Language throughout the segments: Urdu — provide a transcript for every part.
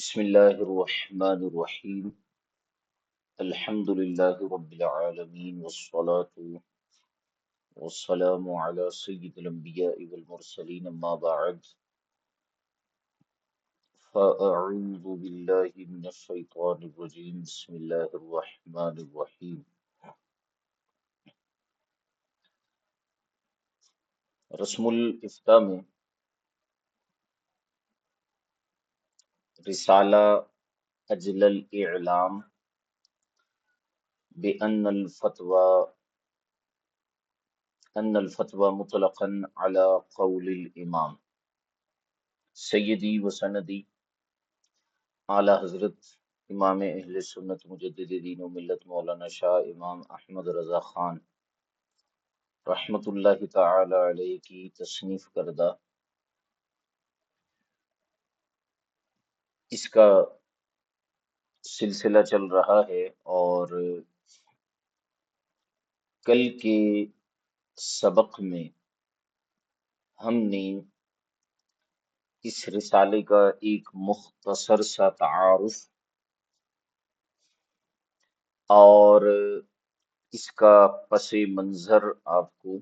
بسم الله الرحمن الرحيم. الحمد لله رب العالمين والصلاة والسلام على سيد الأنبياء والمرسلين أما بعد فأعوذ بالله من الشيطان الرجيم. بسم الله الرحمن الرحيم. رسم الافتاء میں رسالہ اجل الاعلام أن الفتوى مطلقا على قول الإمام سیدی و سندی اعلیٰ حضرت امام اہل سنت مجدد دین و ملت مولانا شاہ امام احمد رضا خان رحمت اللہ تعالی علیہ کی تصنیف کردہ اس کا سلسلہ چل رہا ہے، اور کل کے سبق میں ہم نے اس رسالے کا ایک مختصر سا تعارف اور اس کا پس منظر آپ کو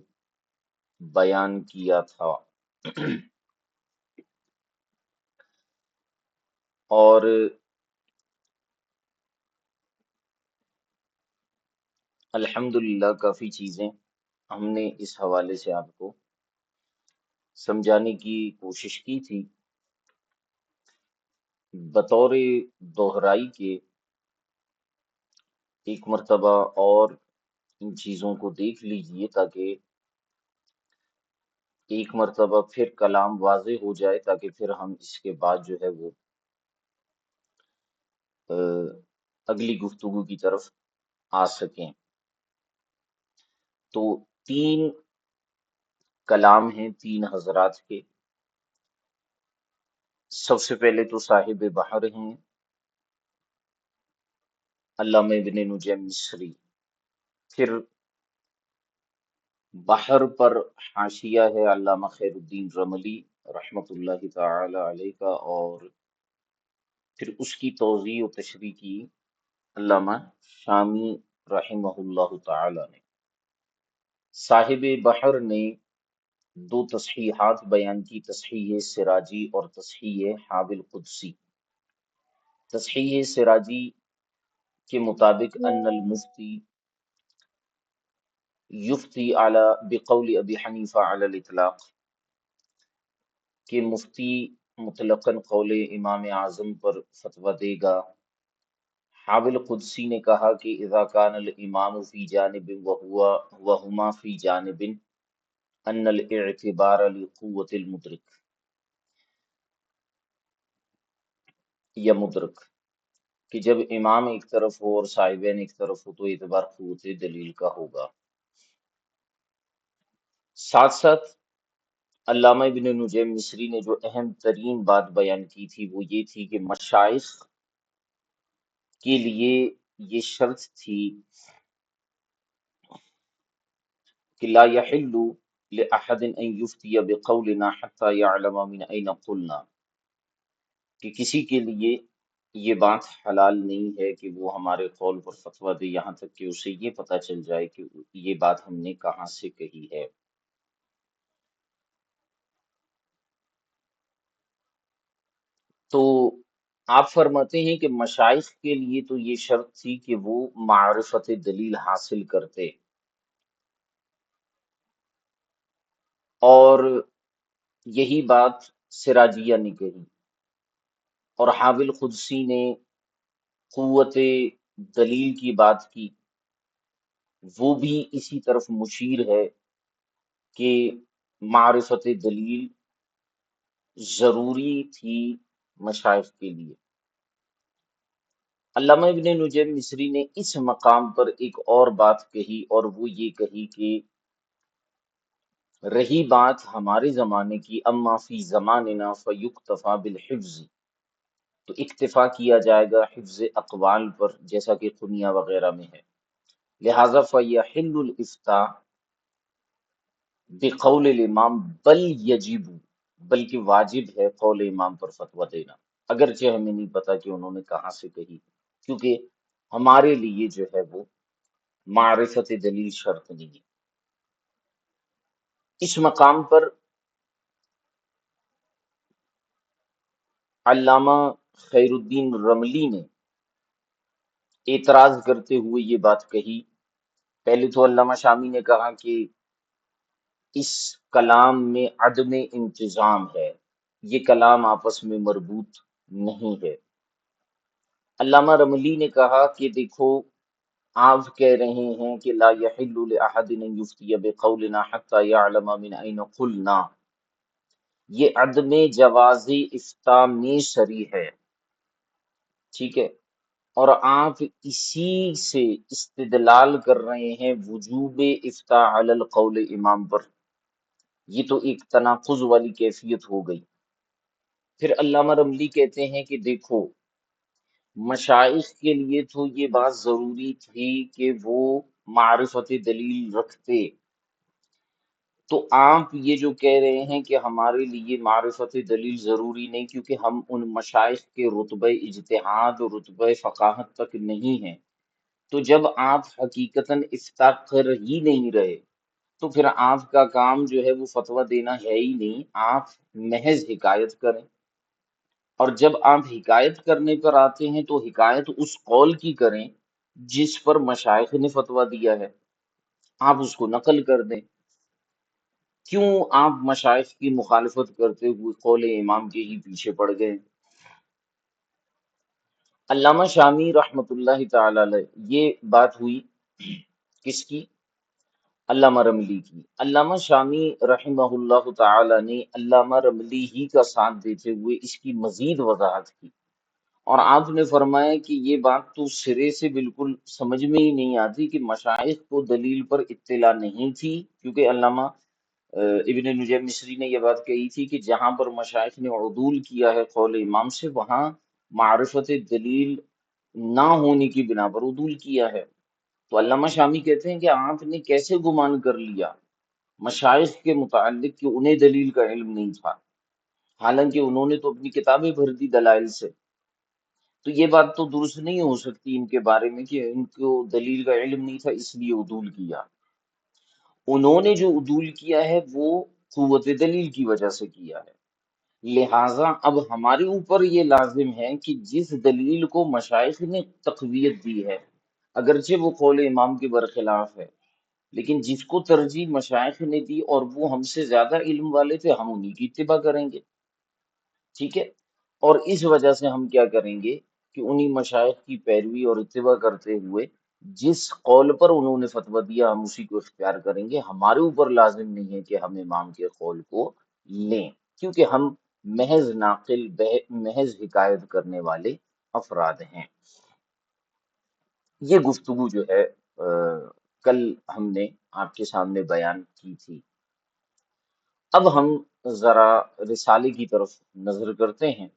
بیان کیا تھا، اور الحمدللہ کافی چیزیں ہم نے اس حوالے سے آپ کو سمجھانے کی کوشش کی تھی۔ بطور دہرائی کے ایک مرتبہ اور ان چیزوں کو دیکھ لیجئے تاکہ ایک مرتبہ پھر کلام واضح ہو جائے، تاکہ پھر ہم اس کے بعد جو ہے وہ اگلی گفتگو کی طرف آ سکیں۔ تو تین کلام ہیں تین حضرات کے۔ سب سے پہلے تو صاحب بحر ہیں علامہ ابن نجیم مصری، پھر بحر پر حاشیہ ہے علامہ خیر الدین رملی رحمت اللہ تعالی علیہ کا، اور پھر اس کی توضیح و تشریح کی علامہ شامی رحمہ اللہ تعالی نے۔ صاحب بحر نے دو تصحیحات بیان کی، تصحیح سراجی اور تصحیح حاوی القدسی۔ تصحیح سراجی کے مطابق ان المفتی یفتی علی بقول ابی حنیفہ علی الاطلاق، کہ مفتی مطلقاً قول امام اعظم پر فتویٰ دے گا۔ حاوی القدسی نے کہا کہ اذا کان الامام فی جانب وہما فی جانب ان الاعتبار لقوت المدرک یا مدرک، کہ جب امام ایک طرف ہو اور صاحبین ایک طرف ہو تو اعتبار قوت دلیل کا ہوگا۔ ساتھ ساتھ علامہ ابن نجیم مصری نے جو اہم ترین بات بیان کی تھی وہ یہ تھی کہ مشائخ کے لیے یہ شرط تھی کہ لا یحل لأحد ان یفتی بقولنا حتی یعلم من این قلنا، کہ کسی کے لیے یہ بات حلال نہیں ہے کہ وہ ہمارے قول پر فتویٰ دے یہاں تک کہ اسے یہ پتہ چل جائے کہ یہ بات ہم نے کہاں سے کہی ہے۔ تو آپ فرماتے ہیں کہ مشائخ کے لیے تو یہ شرط تھی کہ وہ معرفت دلیل حاصل کرتے، اور یہی بات سراجیہ نے کہی، اور حاوی القدسی نے قوت دلیل کی بات کی، وہ بھی اسی طرف مشیر ہے کہ معرفت دلیل ضروری تھی مشائخ کے لیے۔ علامہ ابن نجیم مصری نے اس مقام پر ایک اور بات کہی، اور وہ یہ کہی کہ رہی بات ہمارے زمانے کی، اما فی زماننا فیکتفی بالحفظ، تو اکتفا کیا جائے گا حفظ اقوال پر، جیسا کہ قنیہ وغیرہ میں ہے۔ لہذا فیحل الافتاء بقول الامام بل یجب، بلکہ واجب ہے قول امام پر فتویٰ دینا۔ اگرچہ ہمیں نہیں پتا کہ انہوں نے کہاں سے کہی، کیونکہ ہمارے لیے جو ہے وہ معرفت دلیل شرط نہیں ہے۔ اس مقام پر علامہ خیر الدین رملی نے اعتراض کرتے ہوئے یہ بات کہی۔ پہلے تو علامہ شامی نے کہا کہ اس کلام میں عدم انتظام ہے، یہ کلام آپس میں مربوط نہیں ہے۔ علامہ رملی نے کہا کہ دیکھو، آپ کہہ رہے ہیں کہ لا یحل لأحد ان یفتی بقولنا حتی یعلم من این قلنا، یہ عدم جواز افتاء میں صریح ہے، ٹھیک ہے، اور آپ اسی سے استدلال کر رہے ہیں وجوب افتاء علی القول امام پر، یہ تو ایک تناقض والی کیفیت ہو گئی۔ پھر علامہ رملی کہتے ہیں کہ دیکھو، مشائخ کے لیے تو یہ بات ضروری تھی کہ وہ معرفت دلیل رکھتے، تو آپ یہ جو کہہ رہے ہیں کہ ہمارے لیے معرفت دلیل ضروری نہیں کیونکہ ہم ان مشائخ کے رتبہ اجتہاد اور رتبہ فقاہت تک نہیں ہیں، تو جب آپ حقیقتاً افتاء کر ہی نہیں رہے تو پھر آپ کا کام جو ہے وہ فتویٰ دینا ہے ہی نہیں، آپ محض حکایت کریں، اور جب آپ حکایت کرنے پر آتے ہیں تو حکایت اس قول کی کریں جس پر مشائخ نے فتویٰ دیا ہے، آپ اس کو نقل کر دیں۔ کیوں آپ مشائخ کی مخالفت کرتے ہوئے قول امام کے ہی پیچھے پڑ گئے؟ علامہ شامی رحمۃ اللہ تعالی علیہ، یہ بات ہوئی کس کی؟ علامہ رملی کی۔ علامہ شامی رحمہ اللہ تعالی نے علامہ رملی ہی کا ساتھ دیتے ہوئے اس کی مزید وضاحت کی، اور آپ نے فرمایا کہ یہ بات تو سرے سے بالکل سمجھ میں ہی نہیں آتی کہ مشائخ کو دلیل پر اطلاع نہیں تھی، کیونکہ علامہ ابن نجیم مصری نے یہ بات کہی تھی کہ جہاں پر مشائخ نے عدول کیا ہے قول امام سے، وہاں معرفت دلیل نہ ہونے کی بنا پر عدول کیا ہے۔ تو علامہ شامی کہتے ہیں کہ آپ نے کیسے گمان کر لیا مشائخ کے متعلق کہ انہیں دلیل کا علم نہیں تھا، حالانکہ انہوں نے تو اپنی کتابیں بھر دی دلائل سے۔ تو یہ بات تو درست نہیں ہو سکتی ان کے بارے میں کہ ان کو دلیل کا علم نہیں تھا اس لیے عدول کیا۔ انہوں نے جو عدول کیا ہے وہ قوت دلیل کی وجہ سے کیا ہے، لہٰذا اب ہمارے اوپر یہ لازم ہے کہ جس دلیل کو مشائخ نے تقویت دی ہے، اگرچہ وہ قول امام کے برخلاف ہے، لیکن جس کو ترجیح مشائخ نے دی اور وہ ہم سے زیادہ علم والے تھے، ہم انہی کی اتباع کریں گے، ٹھیک ہے۔ اور اس وجہ سے ہم کیا کریں گے کہ انہی مشائخ کی پیروی اور اتباع کرتے ہوئے جس قول پر انہوں نے فتویٰ دیا ہم اسی کو اختیار کریں گے، ہمارے اوپر لازم نہیں ہے کہ ہم امام کے قول کو لیں، کیونکہ ہم محض ناقل محض حکایت کرنے والے افراد ہیں۔ یہ گفتگو جو ہے کل ہم نے آپ کے سامنے بیان کی تھی۔ اب ہم ذرا رسالے کی طرف نظر کرتے ہیں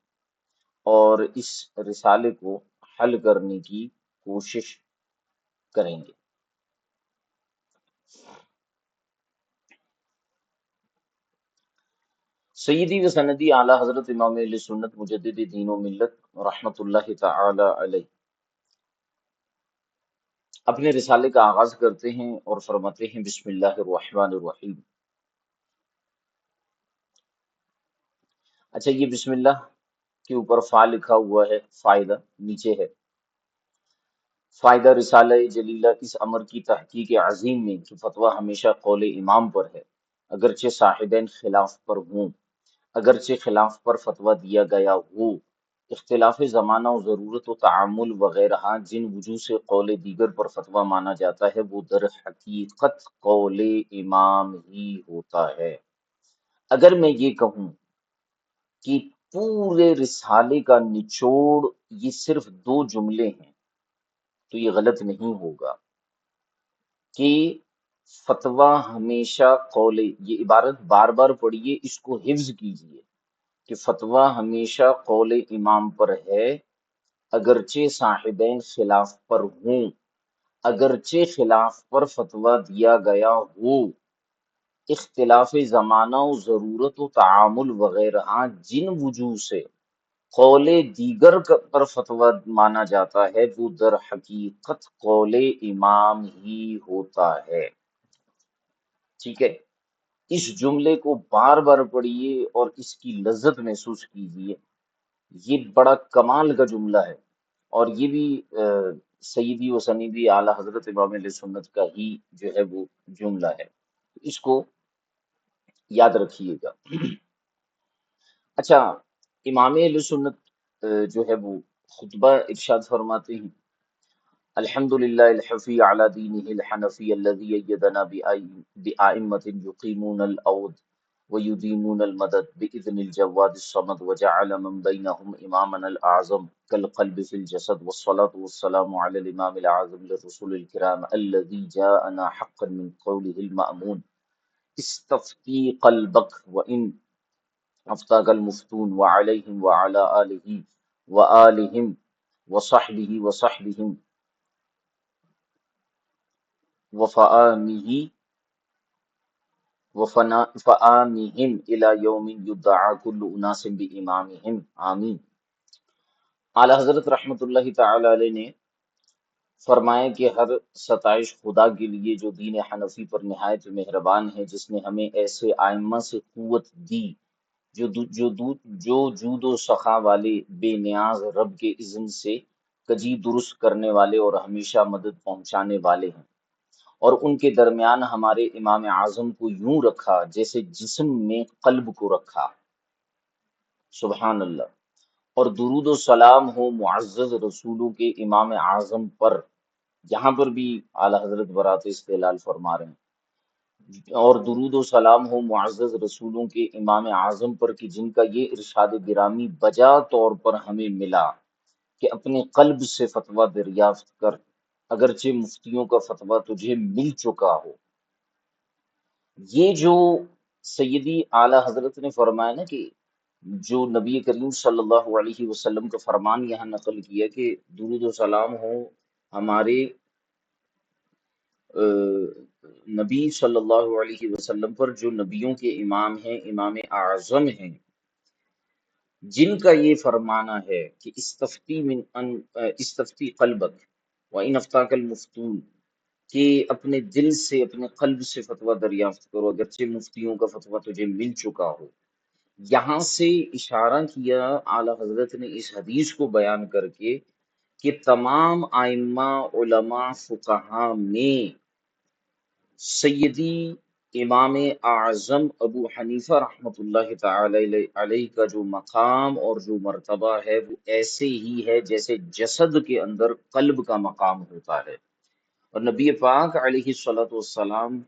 اور اس رسالے کو حل کرنے کی کوشش کریں گے۔ سیدی و سندی اعلیٰ حضرت امام اہل سنت مجدد دین و ملت رحمت اللہ تعالی علیہ اپنے رسالے کا آغاز کرتے ہیں اور فرماتے ہیں بسم اللہ الرحمن الرحیم۔ اچھا، یہ بسم اللہ کے اوپر فا لکھا ہوا ہے، فائدہ نیچے ہے۔ فائدہ رسالہ جلیلہ اس امر کی تحقیق عظیم میں کہ فتویٰ ہمیشہ قول امام پر ہے، اگرچہ صاحبین خلاف پر ہوں، اگرچہ خلاف پر فتویٰ دیا گیا ہو، اختلاف زمانہ و ضرورت و تعامل وغیرہ جن وجوہ سے قول دیگر پر فتویٰ مانا جاتا ہے وہ در حقیقت قول امام ہی ہوتا ہے۔ اگر میں یہ کہوں کہ پورے رسالے کا نچوڑ یہ صرف دو جملے ہیں تو یہ غلط نہیں ہوگا کہ فتویٰ ہمیشہ قول، یہ عبارت بار بار پڑھیے، اس کو حفظ کیجیے کہ فتویٰ ہمیشہ قول امام پر ہے، اگرچہ صاحبین خلاف پر ہوں، اگرچہ خلاف پر فتویٰ دیا گیا ہو، اختلاف زمانہ و ضرورت و تعامل وغیرہ جن وجوہ سے قول دیگر پر فتویٰ مانا جاتا ہے وہ در حقیقت قول امام ہی ہوتا ہے۔ ٹھیک ہے، اس جملے کو بار بار پڑھیے اور اس کی لذت محسوس کیجیے، یہ بڑا کمال کا جملہ ہے، اور یہ بھی سیدی و سندی اعلیٰ حضرت امام علیہ سنت کا ہی جو ہے وہ جملہ ہے، اس کو یاد رکھیے گا۔ اچھا، امام علیہ سنت جو ہے وہ خطبہ ارشاد فرماتے ہیں، الحمد للہ الحفی علی دینہ الحنفی الذی ایدنا بآئمة یقیمون العود ویدیمون المدد بإذن الجواد الصمد وجعل من بینہم امامنا الأعظم كالقلب في الجسد والصلاة والسلام على الإمام العظم للرسول الكرام الذي جاءنا حقا من قوله المأمون استفتی قلبک وإن افتاق المفتون وعلیہم وعلى آلہ وآلہم وصحبہ وفآمہ فآمہم الی یوم یدعا کل اناس بامامہم آمین۔ اعلی حضرت رحمت اللہ تعالی علیہ نے فرمایا کہ ہر ستائش خدا کے لیے جو دین حنفی پر نہایت مہربان ہے، جس نے ہمیں ایسے ائمہ سے قوت دی جو جود و سخا والے، بے نیاز رب کے اذن سے کجی درست کرنے والے اور ہمیشہ مدد پہنچانے والے ہیں، اور ان کے درمیان ہمارے امام اعظم کو یوں رکھا جیسے جسم میں قلب کو رکھا، سبحان اللہ۔ اور درود و سلام ہو معزز رسولوں کے امام اعظم پر، یہاں پر بھی اعلیٰ حضرت برات استحلال فرما رہے ہیں، اور درود و سلام ہو معزز رسولوں کے امام اعظم پر کہ جن کا یہ ارشاد گرامی بجا طور پر ہمیں ملا کہ اپنے قلب سے فتویٰ دریافت کر، اگرچہ مفتیوں کا فتویٰ تجھے مل چکا ہو۔ یہ جو سیدی اعلیٰ حضرت نے فرمایا نا کہ جو نبی کریم صلی اللہ علیہ وسلم کا فرمان یہاں نقل کیا کہ درود و سلام ہو ہمارے نبی صلی اللہ علیہ وسلم پر جو نبیوں کے امام ہیں، امام اعظم ہیں، جن کا یہ فرمانا ہے کہ استفتی قلبک وان افتاک المفتون، کہ اپنے دل سے، اپنے قلب سے فتویٰ دریافت کرو اگرچہ مفتیوں کا فتویٰ تجھے مل چکا ہو۔ یہاں سے اشارہ کیا اعلیٰ حضرت نے اس حدیث کو بیان کر کے کہ تمام ائمہ، علماء، فقہاء میں سیدی امام اعظم ابو حنیفہ رحمۃ اللہ تعالی علیہ کا جو مقام اور جو مرتبہ ہے وہ ایسے ہی ہے جیسے جسد کے اندر قلب کا مقام ہوتا ہے، اور نبی پاک علیہ الصلوۃ والسلام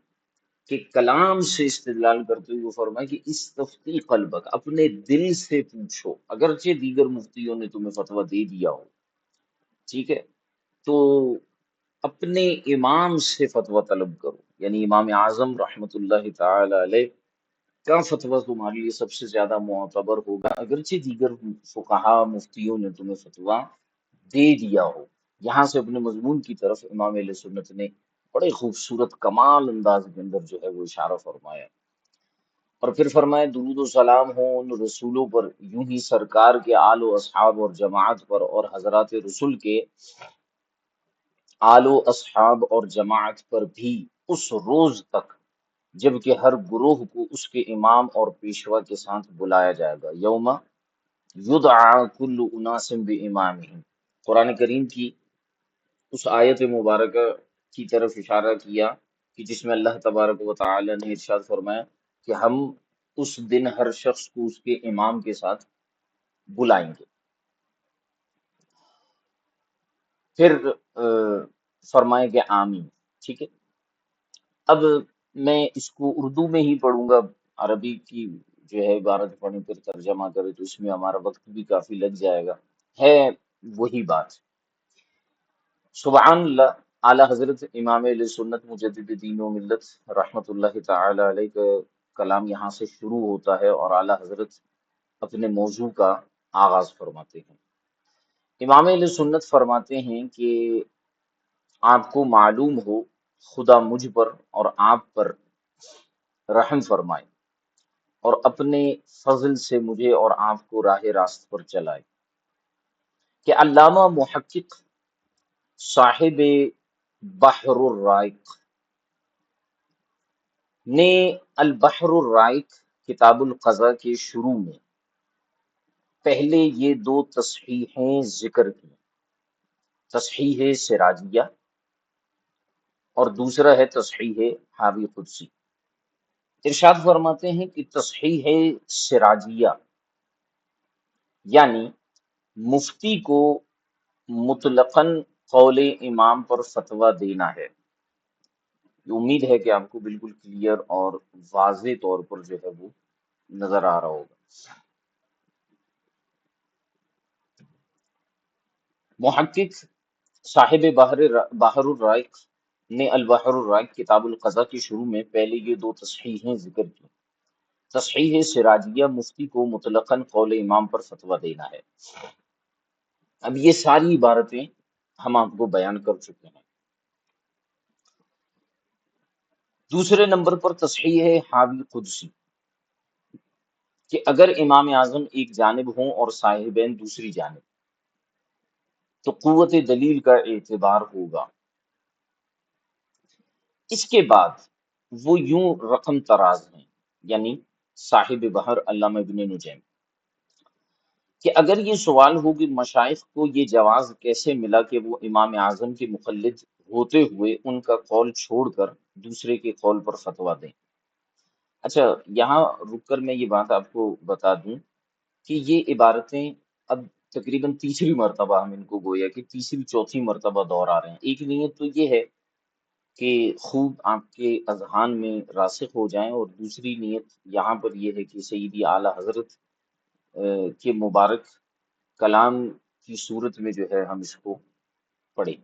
کے کلام سے استدلال کرتے ہوئے فرمایا کہ استفتی قلبک، اپنے دل سے پوچھو، اگرچہ دیگر مفتیوں نے تمہیں فتویٰ دے دیا ہو، ٹھیک ہے، تو اپنے امام سے فتویٰ طلب کرو، یعنی امام اعظم رحمت اللہ تعالی علیہ کا فتویٰ تمہارے لیے سب سے زیادہ معتبر ہوگا، اگرچہ دیگر فقہا مفتیوں نے تمہیں فتویٰ دے دیا ہو۔ یہاں سے اپنے مضمون کی طرف امام علیہ سنت نے بڑے خوبصورت کمال انداز کے اندر جو ہے وہ اشارہ فرمایا، اور پھر فرمایا درود و سلام ہو ان رسولوں پر، یوں ہی سرکار کے آل و اصحاب اور جماعت پر، اور حضرات رسول کے آل و اصحاب اور جماعت پر بھی اس روز تک جبکہ ہر گروہ کو اس کے امام اور پیشوا کے ساتھ بلایا جائے گا، یوم یدعا کل اناس بامامہم۔ قرآن کریم کی اس آیت مبارکہ کی طرف اشارہ کیا کہ جس میں اللہ تبارک و تعالی نے ارشاد فرمایا کہ ہم اس دن ہر شخص کو اس کے امام کے ساتھ بلائیں گے۔ پھر فرمائے کہ آمین، ٹھیک ہے۔ اب میں اس کو اردو میں ہی پڑھوں گا، عربی کی جو ہے عبارت پڑھیں پھر ترجمہ کرے تو اس میں ہمارا وقت بھی کافی لگ جائے گا، ہے وہی بات۔ سبحان اللہ، اعلیٰ حضرت امام علیہ سنت مجدد دین و ملت رحمت اللہ تعالی علیہ کا کلام یہاں سے شروع ہوتا ہے اور اعلیٰ حضرت اپنے موضوع کا آغاز فرماتے ہیں۔ امام علیہ سنت فرماتے ہیں کہ آپ کو معلوم ہو خدا مجھ پر اور آپ پر رحم فرمائے اور اپنے فضل سے مجھے اور آپ کو راہ راست پر چلائے۔ کہ علامہ محقق صاحب بحر الرائق نے البحر الرائق کتاب القضاء کے شروع میں پہلے یہ دو تصحیحیں ذکر کی، تصحیح سراجیہ اور دوسرا ہے تصحیح حاوی قدسی۔ ارشاد فرماتے ہیں کہ تصحیح سراجیہ یعنی مفتی کو مطلقاً قول امام پر فتویٰ دینا ہے۔ یہ امید ہے کہ آپ کو بالکل کلیئر اور واضح طور پر جو ہے وہ نظر آ رہا ہوگا۔ محقق صاحب بحر الرائق نے البحر الرائق کتاب القضاء کے شروع میں پہلے یہ دو تصحیحیں ذکر کی۔ تصحیح سراجیہ مفتی کو مطلقاً قول امام پر فتویٰ دینا ہے۔ اب یہ ساری عبارتیں ہم آپ کو بیان کر چکے ہیں۔ دوسرے نمبر پر تصحیح حاوی قدسی کہ اگر امام اعظم ایک جانب ہوں اور صاحبین دوسری جانب تو قوت دلیل کا اعتبار ہوگا۔ اس کے بعد وہ یوں رقم تراز ہیں، یعنی صاحب بحر علامہ ابن نجیم، کہ اگر یہ سوال ہو کہ مشائخ کو یہ جواز کیسے ملا کہ وہ امام اعظم کے مقلد ہوتے ہوئے ان کا قول چھوڑ کر دوسرے کے قول پر فتویٰ دیں۔ اچھا، یہاں رک کر میں یہ بات آپ کو بتا دوں کہ یہ عبارتیں اب تقریباً تیسری مرتبہ ہم ان کو گویا کہ تیسری چوتھی مرتبہ دہرا رہے ہیں۔ ایک نیت تو یہ ہے کہ خوب آپ کے اذہان میں راسخ ہو جائیں، اور دوسری نیت یہاں پر یہ ہے کہ سیدی اعلیٰ حضرت کے مبارک کلام کی صورت میں جو ہے ہم اس کو پڑھیں۔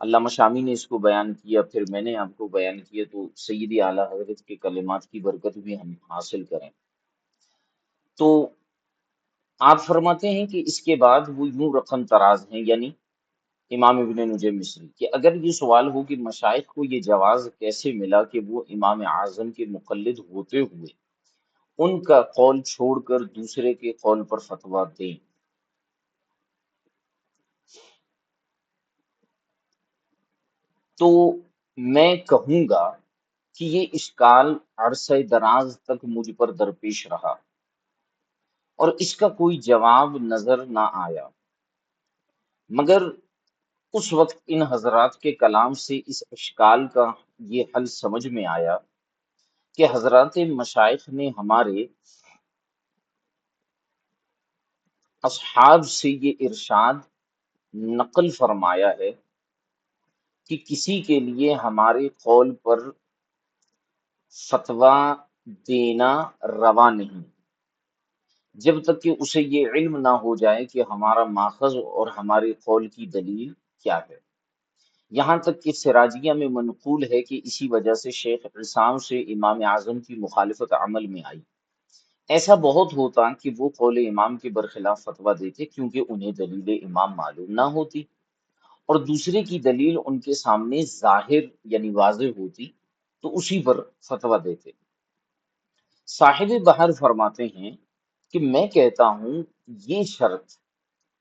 علامہ شامی نے اس کو بیان کیا، پھر میں نے آپ کو بیان کیا، تو سیدی اعلیٰ حضرت کے کلمات کی برکت بھی ہم حاصل کریں۔ تو آپ فرماتے ہیں کہ اس کے بعد وہ یوں رقم تراز ہیں، یعنی امام ابن نجم مصری، کہ اگر یہ سوال ہو کہ مشائخ کو یہ جواز کیسے ملا کہ وہ امام اعظم کے مقلد ہوتے ہوئے ان کا قول چھوڑ کر دوسرے کے قول پر فتویٰ دیں، تو میں کہوں گا کہ یہ اشکال عرصہ دراز تک مجھ پر درپیش رہا اور اس کا کوئی جواب نظر نہ آیا، مگر اس وقت ان حضرات کے کلام سے اس اشکال کا یہ حل سمجھ میں آیا کہ حضرات مشائخ نے ہمارے اصحاب سے یہ ارشاد نقل فرمایا ہے کہ کسی کے لیے ہمارے قول پر فتویٰ دینا روا نہیں جب تک کہ اسے یہ علم نہ ہو جائے کہ ہمارا ماخذ اور ہمارے قول کی دلیل کیا ہے۔ یہاں تک کہ سراجیہ میں منقول ہے کہ اسی وجہ سے شیخ عصام سے امام اعظم کی مخالفت عمل میں آئی۔ ایسا بہت ہوتا کہ وہ قول امام کے برخلاف فتویٰ دیتے کیونکہ انہیں دلیل امام معلوم نہ ہوتی، اور دوسرے کی دلیل ان کے سامنے ظاہر یعنی واضح ہوتی تو اسی پر فتویٰ دیتے۔ صاحب بحر فرماتے ہیں کہ میں کہتا ہوں یہ شرط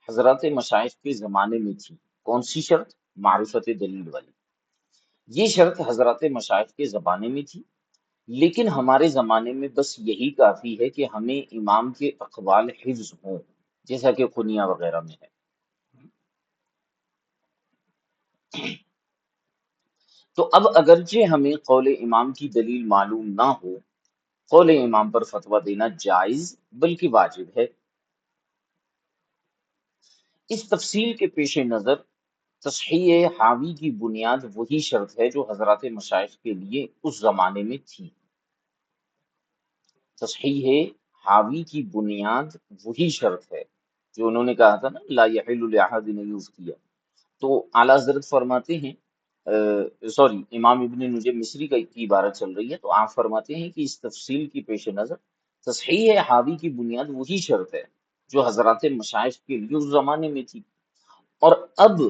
حضرات مشائخ کے زمانے میں تھی۔ کون سی شرط؟ معرفت دلیل والی۔ یہ شرط حضرات مشائخ کے زمانے میں تھی، لیکن ہمارے زمانے میں بس یہی کافی ہے کہ ہمیں امام کے اقوال حفظ ہوں، جیسا کہ قنیہ وغیرہ میں ہے۔ تو اب اگرچہ ہمیں قول امام کی دلیل معلوم نہ ہو، قول امام پر فتویٰ دینا جائز بلکہ واجب ہے۔ اس تفصیل کے پیش نظر تصحیح حاوی کی بنیاد وہی شرط ہے جو حضرات مشائخ کے لیے اس زمانے میں تھی۔ تصحیح حاوی کی بنیاد وہی شرط ہے جو انہوں نے کہا تھا نا، لا یحل لأحد ان یفتیہ۔ تو اعلیٰ حضرت فرماتے ہیں، سوری، امام ابن نجم مصری کی عبارت چل رہی ہے، تو آپ فرماتے ہیں کہ اس تفصیل کی پیش نظر تصحیح حاوی کی بنیاد وہی شرط ہے جو حضرات مشائخ کے لیے اس زمانے میں تھی، اور اب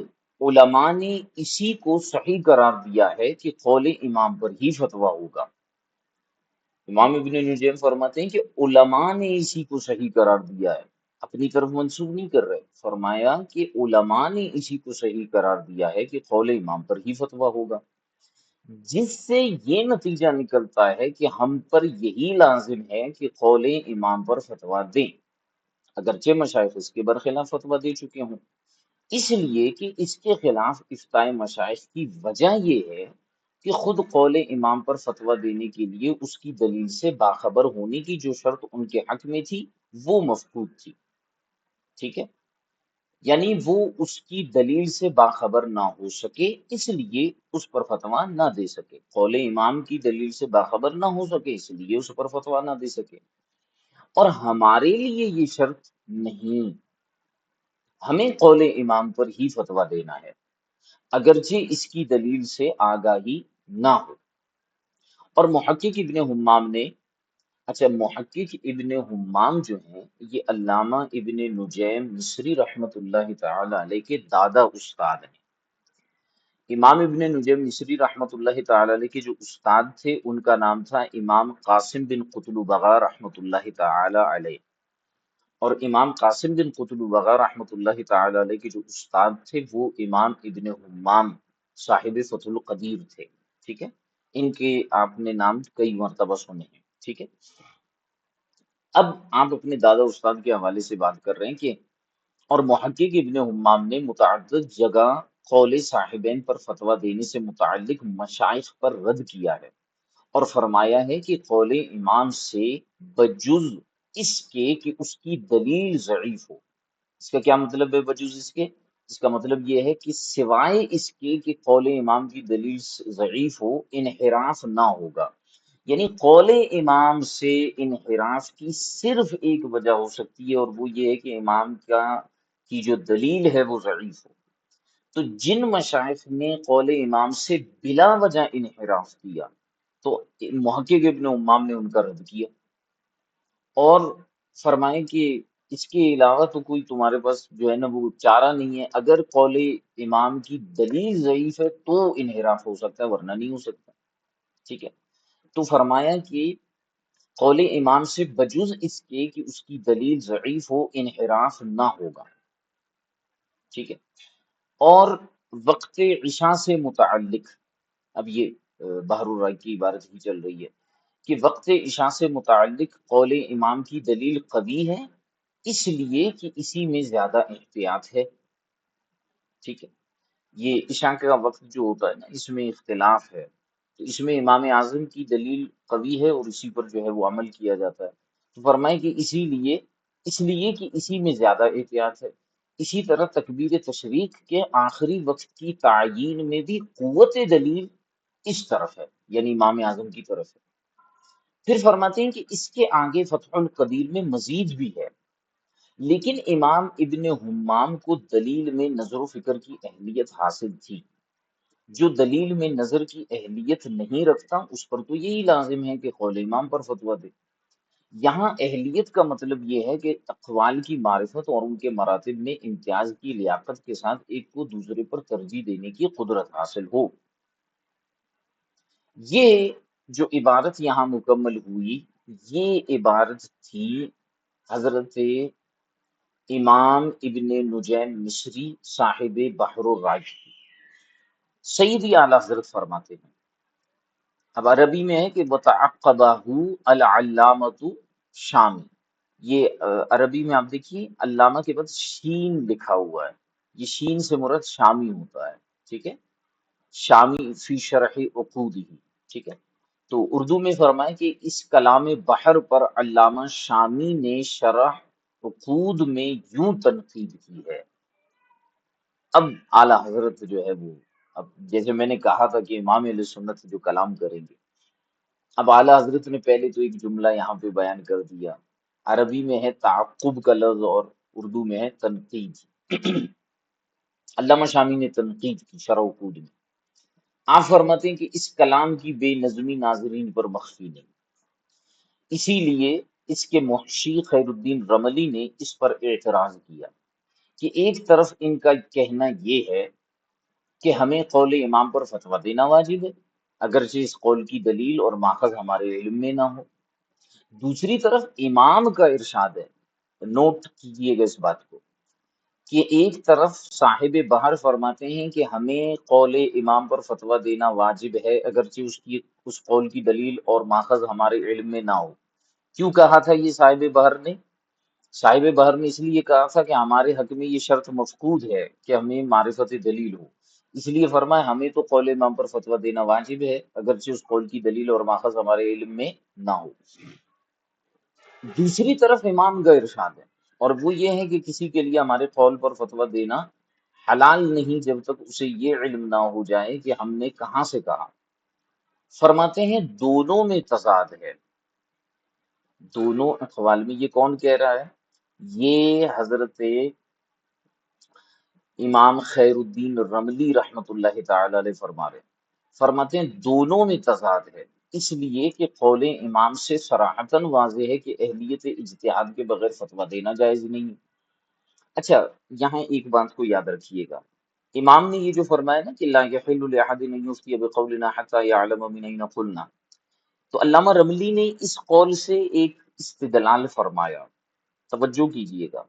علماء نے اسی کو صحیح قرار دیا ہے کہ قول امام پر ہی فتویٰ ہوگا۔ امام ابن نجیم فرماتے ہیں کہ علماء نے اسی کو صحیح قرار دیا ہے، اپنی طرف منسوب نہیں کر رہے، فرمایا کہ علماء نے اسی کو صحیح قرار دیا ہے کہ قول امام پر ہی فتویٰ ہوگا، جس سے یہ نتیجہ نکلتا ہے کہ ہم پر یہی لازم ہے کہ قول امام پر فتویٰ دیں، اگرچہ مشائخ اس کے برخلاف فتویٰ دے چکے ہوں، اس لیے کہ اس کے خلاف افتائے مشائخ کی وجہ یہ ہے کہ خود قول امام پر فتویٰ دینے کے لیے اس کی دلیل سے باخبر ہونے کی جو شرط ان کے حق میں تھی وہ مفقود تھی، ٹھیک ہے، یعنی وہ اس کی دلیل سے باخبر نہ ہو سکے، اس لیے اس پر فتویٰ نہ دے سکے، قول امام کی دلیل سے باخبر نہ ہو سکے اس لیے اس پر فتویٰ نہ دے سکے، اور ہمارے لیے یہ شرط نہیں، ہمیں قول امام پر ہی فتویٰ دینا ہے اگرچہ اس کی دلیل سے آگاہی نہ ہو۔ اور محقق ابن حمام نے، اچھا محقق ابن حمام جو ہیں یہ علامہ ابن نجیم مصری رحمۃ اللہ تعالی علیہ کے دادا استاد ہیں۔ امام ابن نجیم مصری رحمۃ اللہ تعالی علیہ کے جو استاد تھے ان کا نام تھا امام قاسم بن قتلبغہ رحمۃ اللہ تعالی علیہ، اور امام قاسم بن قتلبغہ رحمۃ اللہ تعالی علیہ کے جو استاد تھے وہ امام ابن حمام صاحب فتح القدیر تھے، ٹھیک ہے، ان کے آپ نے نام کئی مرتبہ سنے ہیں، ٹھیک ہے۔ اب آپ اپنے دادا استاد کے حوالے سے بات کر رہے ہیں کہ اور محقق ابن حمام نے متعدد جگہ قول صاحبین پر فتویٰ دینے سے متعلق مشائخ پر رد کیا ہے اور فرمایا ہے کہ قول امام سے بجز اس کے کہ اس کی دلیل ضعیف ہو، اس کا کیا مطلب ہے بجز اس کے؟ اس کا مطلب یہ ہے کہ سوائے اس کے کہ قول امام کی دلیل ضعیف ہو انحراف نہ ہوگا، یعنی قول امام سے انحراف کی صرف ایک وجہ ہو سکتی ہے اور وہ یہ ہے کہ امام کی جو دلیل ہے وہ ضعیف ہو۔ تو جن مشائخ نے قول امام سے بلا وجہ انحراف کیا تو محقق ابن امام نے ان کا رد کیا اور فرمائے کہ اس کے علاوہ تو کوئی تمہارے پاس جو ہے نا وہ چارہ نہیں ہے، اگر قول امام کی دلیل ضعیف ہے تو انحراف ہو سکتا ہے ورنہ نہیں ہو سکتا، ٹھیک ہے۔ تو فرمایا کہ قول امام سے بجز اس کے کہ اس کی دلیل ضعیف ہو انحراف نہ ہوگا، ٹھیک ہے۔ اور وقت عشاء سے متعلق، اب یہ بحر الرائق کی عبارت ہی چل رہی ہے کہ وقت عشاء سے متعلق قول امام کی دلیل قوی ہے اس لیے کہ اسی میں زیادہ احتیاط ہے، ٹھیک ہے۔ یہ عشاء کا وقت جو ہوتا ہے نا اس میں اختلاف ہے، تو اس میں امام اعظم کی دلیل قوی ہے اور اسی پر جو ہے وہ عمل کیا جاتا ہے، تو فرمائے کہ اس لیے کہ اسی میں زیادہ احتیاط ہے۔ اسی طرح تکبیر تشریق کے آخری وقت کی تعیین میں بھی قوت دلیل اس طرف ہے، یعنی امام اعظم کی طرف ہے۔ پھر فرماتے ہیں کہ اس کے آگے فتح القدیر میں مزید بھی ہے، لیکن امام ابن حمام کو دلیل میں نظر و فکر کی اہلیت حاصل تھی، جو دلیل میں نظر کی اہلیت نہیں رکھتا اس پر تو یہی لازم ہے کہ قول امام پر فتویٰ دے۔ یہاں اہلیت کا مطلب یہ ہے کہ اقوال کی معرفت اور ان کے مراتب میں امتیاز کی لیاقت کے ساتھ ایک کو دوسرے پر ترجیح دینے کی قدرت حاصل ہو۔ یہ جو عبارت یہاں مکمل ہوئی یہ عبارت تھی حضرت امام ابن نجیم مصری صاحب بحر الرائق کی۔ سیدی اعلیٰ حضرت فرماتے ہیں، اب عربی میں ہے کہ وَتَعَقَّبَهُ الْعَلَّامَةُ شامی، یہ عربی میں آپ دیکھیے علامہ کے بعد شین لکھا ہوا ہے، یہ شین سے مراد شامی ہوتا ہے، ٹھیک ہے، شامی فی شرح عقودہ، ٹھیک ہے۔ تو اردو میں فرمائے کہ اس کلام بحر پر علامہ شامی نے شرح عقود میں یوں تنقید کی ہے۔ اب اعلیٰ حضرت جو ہے وہ، اب جیسے میں نے کہا تھا کہ امام علیہ سنت جو کلام کریں گے، اب اعلیٰ حضرت نے پہلے تو ایک جملہ یہاں پہ بیان کر دیا، عربی میں ہے تعقب کا لفظ اور اردو میں ہے تنقید۔ علامہ شامی نے تنقید کی شرح عقود میں، آپ فرماتے ہیں کہ اس کلام کی بے نظمی ناظرین پر مخفی نہیں، اسی لیے اس کے محشی خیر الدین رملی نے اس پر اعتراض کیا کہ ایک طرف ان کا کہنا یہ ہے کہ ہمیں قول امام پر فتویٰ دینا واجب ہے اگرچہ اس قول کی دلیل اور ماخذ ہمارے علم میں نہ ہو، دوسری طرف امام کا ارشاد ہے نوٹ کیجئے گا اس بات کو کہ ایک طرف صاحب بہر فرماتے ہیں کہ ہمیں قول امام پر فتویٰ دینا واجب ہے اگرچہ اس قول کی دلیل اور ماخذ ہمارے علم میں نہ ہو۔ کیوں کہا تھا یہ صاحب بہر نے؟ صاحب بہر نے اس لیے کہا تھا کہ ہمارے حق میں یہ شرط مفقود ہے کہ ہمیں معرفت دلیل ہو، اس لیے فرمایا ہمیں تو قول امام پر فتویٰ دینا واجب ہے اگرچہ اس قول کی دلیل اور ماخذ ہمارے علم میں نہ ہو۔ دوسری طرف امام کا ارشاد ہے اور وہ یہ ہے کہ کسی کے لیے ہمارے قول پر فتویٰ دینا حلال نہیں جب تک اسے یہ علم نہ ہو جائے کہ ہم نے کہاں سے کہا۔ فرماتے ہیں دونوں میں تضاد ہے، دونوں اقوال میں۔ یہ کون کہہ رہا ہے؟ یہ حضرت امام خیر الدین رملی رحمت اللہ تعالی علیہ فرما رہے ہیں۔ فرماتے ہیں دونوں میں تضاد ہے، اس لیے کہ قول امام سے صراحتاً واضح ہے کہ اہلیت اجتہاد کے بغیر فتویٰ دینا جائز نہیں۔ اچھا، یہاں ایک بات کو یاد رکھیے گا، امام نے یہ جو فرمایا نا کہ لا یحل لأحد ان یفتی بقولنا حتی یعلم من این قلنا، تو علامہ رملی نے اس قول سے ایک استدلال فرمایا، توجہ کیجئے گا۔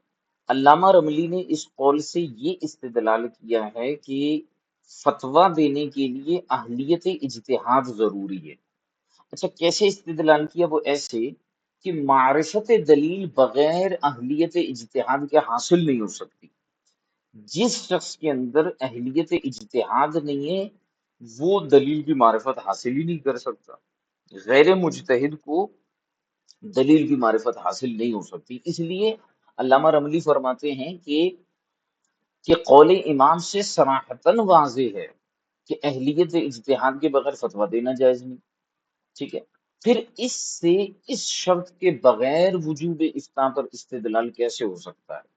علامہ رملی نے اس قول سے یہ استدلال کیا ہے کہ فتویٰ دینے کے لیے اہلیت اجتہاد ضروری ہے۔ اچھا، کیسے استدلال کیا؟ وہ ایسے کہ معرفت دلیل بغیر اہلیت اجتہاد کے حاصل نہیں ہو سکتی۔ جس شخص کے اندر اہلیت اجتہاد نہیں ہے وہ دلیل کی معرفت حاصل ہی نہیں کر سکتا۔ غیر مجتہد کو دلیل کی معرفت حاصل نہیں ہو سکتی۔ اس لیے علامہ رملی فرماتے ہیں کہ قول امام سے صراحتاً واضح ہے کہ اہلیت اجتہاد کے بغیر فتویٰ دینا جائز نہیں، ٹھیک ہے۔ پھر اس سے اس شرط کے بغیر وجوب افتاء پر استدلال کیسے ہو سکتا ہے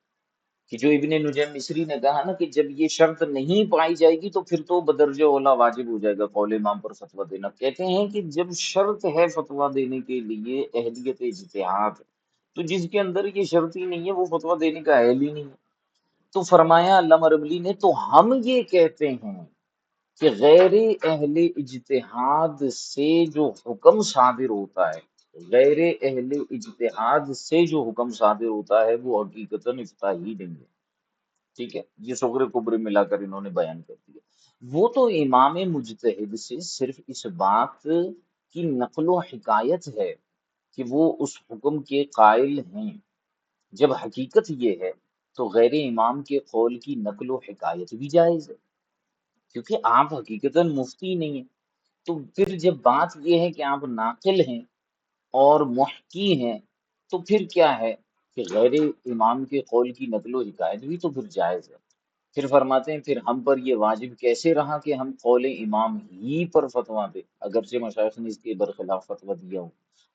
کہ جو ابن نجیم مصری نے کہا نا کہ جب یہ شرط نہیں پائی جائے گی تو پھر تو بدرجہ اولا واجب ہو جائے گا قول امام پر فتویٰ دینا۔ کہتے ہیں کہ جب شرط ہے فتویٰ دینے کے لیے اہلیت اجتہاد، تو جس کے اندر یہ شرط ہی نہیں ہے وہ فتویٰ دینے کا اہل ہی نہیں ہے۔ تو فرمایا علامہ ربلی نے تو ہم یہ کہتے ہیں کہ غیر اہل اجتہاد سے جو حکم صادر ہوتا ہے، غیر اہل اجتہاد سے جو حکم صادر ہوتا ہے وہ حقیقتاً افتاء ہی نہیں ہے، ٹھیک ہے۔ یہ صغر کبر ملا کر انہوں نے بیان کر دیا۔ وہ تو امام مجتہد سے صرف اس بات کی نقل و حکایت ہے کہ وہ اس حکم کے قائل ہیں، جب حقیقت یہ ہے تو غیر امام کے قول کی نقل و حکایت بھی جائز ہے، کیونکہ آپ حقیقتاً مفتی نہیں ہیں۔ تو پھر جب بات یہ ہے کہ آپ ناقل ہیں اور محکی ہیں تو پھر کیا ہے کہ غیر امام کے قول کی نقل و حکایت بھی تو پھر جائز ہے۔ پھر فرماتے ہیں پھر ہم پر یہ واجب کیسے رہا کہ ہم قول امام ہی پر فتویٰ دیں اگرچہ مشائخ نے اس کے برخلاف فتویٰ دیا ہو،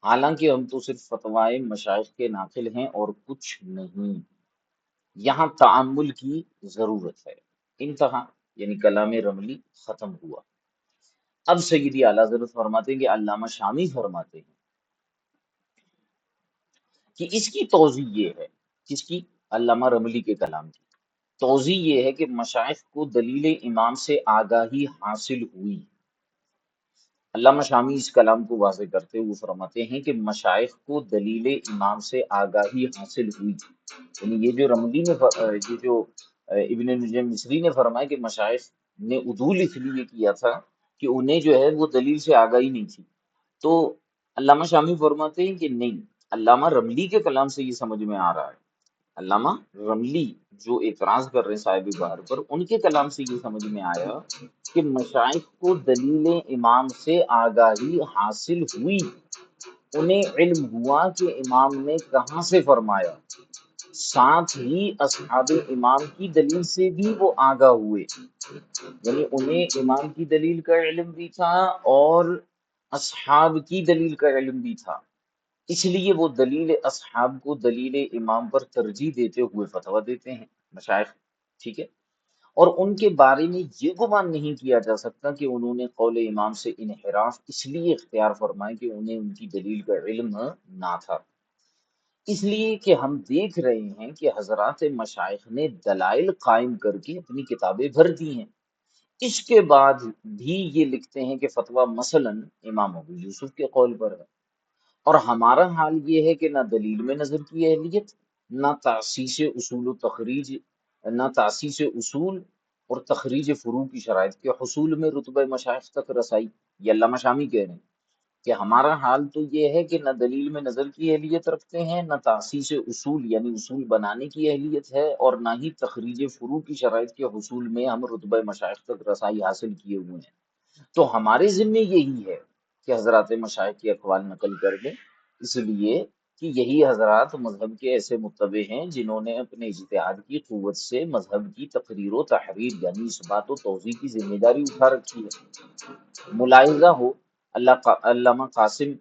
حالانکہ ہم تو صرف فتوائے مشائخ کے ناقل ہیں اور کچھ نہیں۔ یہاں تعامل کی ضرورت ہے۔ انتہا، یعنی کلام رملی ختم ہوا۔ اب سیدی اعلیٰ حضرت فرماتے ہیں کہ علامہ شامی فرماتے ہیں کہ اس کی توضیح یہ ہے، کس کی؟ علامہ رملی کے کلام کی توضیح یہ ہے کہ مشائخ کو دلیل امام سے آگاہی حاصل ہوئی۔ علامہ شامی اس کلام کو واضح کرتے ہوئے فرماتے ہیں کہ مشائخ کو دلیل امام سے آگاہی حاصل ہوئی، یعنی یہ جو رملی نے یہ جو ابن نجم مصری نے فرمایا کہ مشائخ نے عدول اس لیے کیا تھا کہ انہیں جو ہے وہ دلیل سے آگاہی نہیں تھی، تو علامہ شامی فرماتے ہیں کہ نہیں، علامہ رملی کے کلام سے یہ سمجھ میں آ رہا ہے، علامہ رملی جو اعتراض کر رہے ہیں صاحب بہر پر، ان کے کلام سے یہ سمجھ میں آیا کہ مشائخ کو دلیل امام سے آگاہی حاصل ہوئی، انہیں علم ہوا کہ امام نے کہاں سے فرمایا، ساتھ ہی اصحاب امام کی دلیل سے بھی وہ آگاہ ہوئے، یعنی انہیں امام کی دلیل کا علم بھی تھا اور اصحاب کی دلیل کا علم بھی تھا، اس لیے وہ دلیل اصحاب کو دلیل امام پر ترجیح دیتے ہوئے فتویٰ دیتے ہیں مشائخ، ٹھیک ہے۔ اور ان کے بارے میں یہ گمان نہیں کیا جا سکتا کہ انہوں نے قول امام سے انحراف اس لیے اختیار فرمائے کہ انہیں ان کی دلیل کا علم نہ تھا، اس لیے کہ ہم دیکھ رہے ہیں کہ حضرات مشائخ نے دلائل قائم کر کے اپنی کتابیں بھر دی ہیں، اس کے بعد بھی یہ لکھتے ہیں کہ فتویٰ مثلاً امام ابو یوسف کے قول پر ہے، اور ہمارا حال یہ ہے کہ نہ دلیل میں نظر کی اہلیت نہ تاسیس اصول و تخریج، نہ تاسیس اصول اور تخریج فروع کی شرائط کے حصول میں رتبہ مشائخ تک رسائی۔ یہ علامہ شامی کہہ رہے ہیں کہ ہمارا حال تو یہ ہے کہ نہ دلیل میں نظر کی اہلیت رکھتے ہیں، نہ تاسیس اصول یعنی اصول بنانے کی اہلیت ہے، اور نہ ہی تخریج فروع کی شرائط کے حصول میں ہم رتبہ مشائخ تک رسائی حاصل کیے ہوئے ہیں۔ تو ہمارے ذمے یہی ہے کہ حضرات مشائخ کی اقوال نقل کر دیں، اس لیے کہ یہی حضرات مذہب کے ایسے متبع ہیں جنہوں نے اپنے اجتہاد کی قوت سے مذہب کی تقریر و تحریر یعنی اثبات و توضیح کی ذمہ داری اٹھا رکھی ہے۔ ملاحظہ ہو علامہ قاسم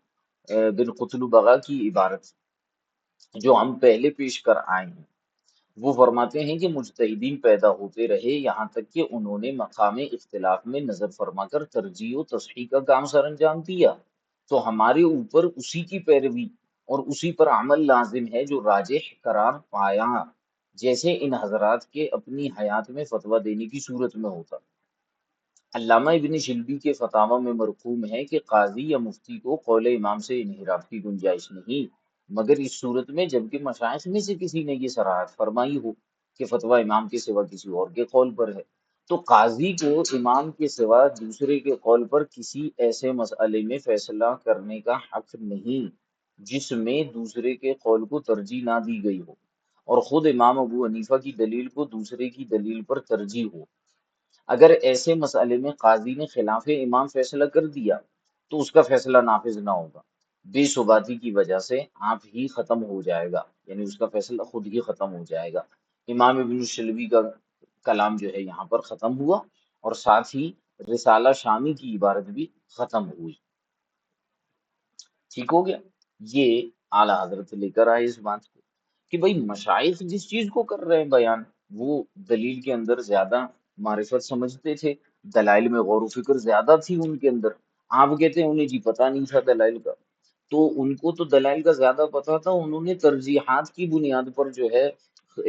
بن قتل بغا کی عبارت جو ہم پہلے پیش کر آئے ہیں، وہ فرماتے ہیں کہ مجتہدین پیدا ہوتے رہے یہاں تک کہ انہوں نے مقام اختلاف میں نظر فرما کر ترجیح و تصحیح کا کام سر انجام دیا، تو ہمارے اوپر اسی کی پیروی اور اسی پر عمل لازم ہے جو راجح قرار پایا، جیسے ان حضرات کے اپنی حیات میں فتویٰ دینے کی صورت میں ہوتا۔ علامہ ابن شلبی کے فتاوی میں مرقوم ہے کہ قاضی یا مفتی کو قول امام سے انحراف کی گنجائش نہیں، مگر اس صورت میں جبکہ مشائخ میں سے کسی نے یہ صراحت فرمائی ہو کہ فتویٰ امام کے سوا کسی اور کے قول پر ہے، تو قاضی کو امام کے سوا دوسرے کے قول پر کسی ایسے مسئلے میں فیصلہ کرنے کا حق نہیں جس میں دوسرے کے قول کو ترجیح نہ دی گئی ہو، اور خود امام ابو حنیفہ کی دلیل کو دوسرے کی دلیل پر ترجیح ہو۔ اگر ایسے مسئلے میں قاضی نے خلاف امام فیصلہ کر دیا تو اس کا فیصلہ نافذ نہ ہوگا، بے ثباتی کی وجہ سے آپ ہی ختم ہو جائے گا، یعنی اس کا فیصلہ خود ہی ختم ہو جائے گا۔ امام ابن شلبی کا کلام جو ہے یہاں پر ختم ہوا، اور ساتھ ہی رسالہ شامی کی عبارت بھی ختم ہوئی۔ ٹھیک ہو گیا؟ یہ اعلی حضرت لے کر آئے اس بات کو کہ بھئی مشائخ جس چیز کو کر رہے ہیں بیان، وہ دلیل کے اندر زیادہ معرفت سمجھتے تھے، دلائل میں غور و فکر زیادہ تھی ان کے اندر۔ آپ کہتے ہیں انہیں جی پتہ نہیں تھا دلائل کا، تو ان کو تو دلائل کا زیادہ پتہ تھا، انہوں نے ترجیحات کی بنیاد پر جو ہے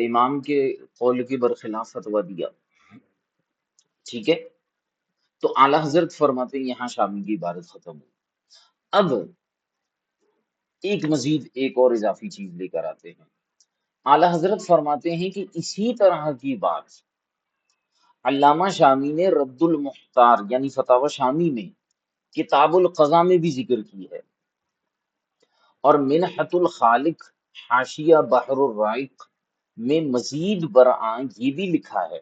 امام کے قول کے برخلاف فتویٰ دیا۔ ٹھیک ہے؟ تو اعلی حضرت فرماتے ہیں یہاں شامی کی عبارت ختم ہوئی۔ اب ایک مزید ایک اور اضافی چیز لے کر آتے ہیں۔ اعلی حضرت فرماتے ہیں کہ اسی طرح کی بات علامہ شامی نے رد المختار یعنی فتاوی شامی میں کتاب القضاء میں بھی ذکر کی ہے، اور منحت الخالق حاشیہ بحر الرائق میں مزید برآں یہ بھی لکھا ہے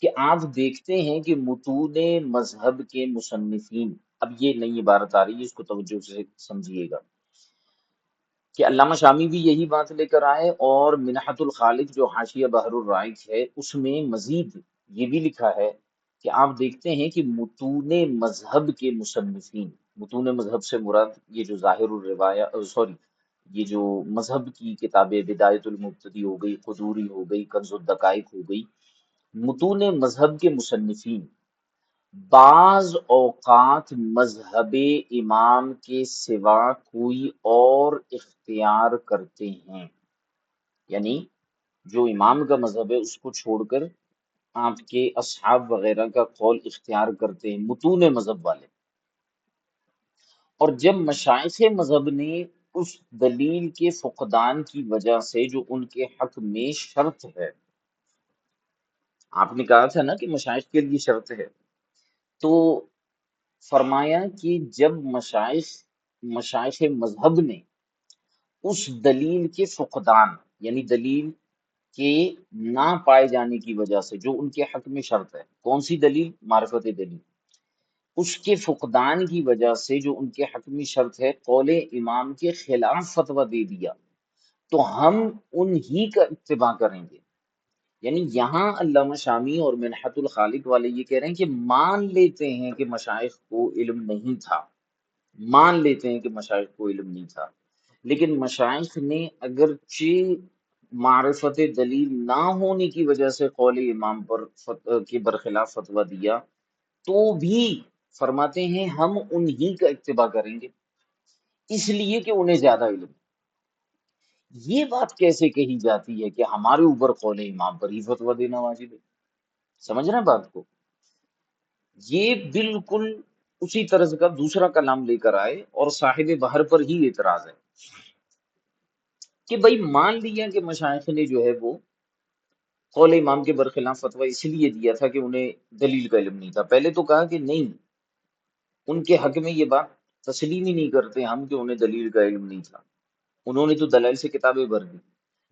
کہ آپ دیکھتے ہیں کہ متون مذہب کے مصنفین، اب یہ نئی عبارت آ رہی ہے، اس کو توجہ سے سمجھیے گا کہ علامہ شامی بھی یہی بات لے کر آئے، اور منحت الخالق جو حاشیہ بحر الرائق ہے اس میں مزید یہ بھی لکھا ہے کہ آپ دیکھتے ہیں کہ متون مذہب کے مصنفین، متون مذہب سے مراد یہ جو ظاہر الروایہ سوری یہ جو مذہب کی کتابیں بدایت المبتدی ہو گئی، قدوری ہو گئی، کنز الدقائق ہو گئی، متون مذہب کے مصنفین بعض اوقات مذہب امام کے سوا کوئی اور اختیار کرتے ہیں، یعنی جو امام کا مذہب ہے اس کو چھوڑ کر آپ کے اصحاب وغیرہ کا قول اختیار کرتے ہیں متون مذہب والے، اور جب مشائخ مذہب نے اس دلیل کے فقدان کی وجہ سے جو ان کے حق میں شرط ہے، آپ نے کہا تھا نا کہ مشائخ کے لیے شرط ہے، تو فرمایا کہ جب مشائخ مذہب نے اس دلیل کے فقدان یعنی دلیل کے نہ پائے جانے کی وجہ سے جو ان کے حق میں شرط ہے، کون سی دلیل؟ معرفت دلیل، اس کے فقدان کی وجہ سے جو ان کے حق میں شرط ہے قول امام کے خلاف فتویٰ دے دیا، تو ہم انہی کا اتباع کریں گے۔ یعنی یہاں علامہ شامی اور منحت الخالق والے یہ کہہ رہے ہیں کہ مان لیتے ہیں کہ مشائخ کو علم نہیں تھا، مان لیتے ہیں کہ مشائخ کو علم نہیں تھا، لیکن مشائخ نے اگرچہ معرفت دلیل نہ ہونے کی وجہ سے قول امام پر کے برخلاف فتویٰ دیا، تو بھی فرماتے ہیں ہم انہی کا اتباع کریں گے، اس لیے کہ انہیں زیادہ علم ہے۔ یہ بات کیسے کہی جاتی ہے کہ ہمارے اوپر قول امام پر ہی فتویٰ دینا واجب ہے؟ سمجھ رہے ہیں بات کو؟ یہ بالکل اسی طرز کا دوسرا کلام لے کر آئے اور صاحب بحر پر ہی اعتراض ہے۔ کہ بھائی مان لیا کہ مشائخ نے جو ہے وہ قول امام کے برخلاف فتویٰ اس لیے دیا تھا کہ انہیں دلیل کا علم نہیں تھا، پہلے تو کہا کہ نہیں، ان کے حق میں یہ بات تسلیم ہی نہیں کرتے ہم کہ انہیں دلیل کا علم نہیں تھا، انہوں نے تو دلائل سے کتابیں بھر دی،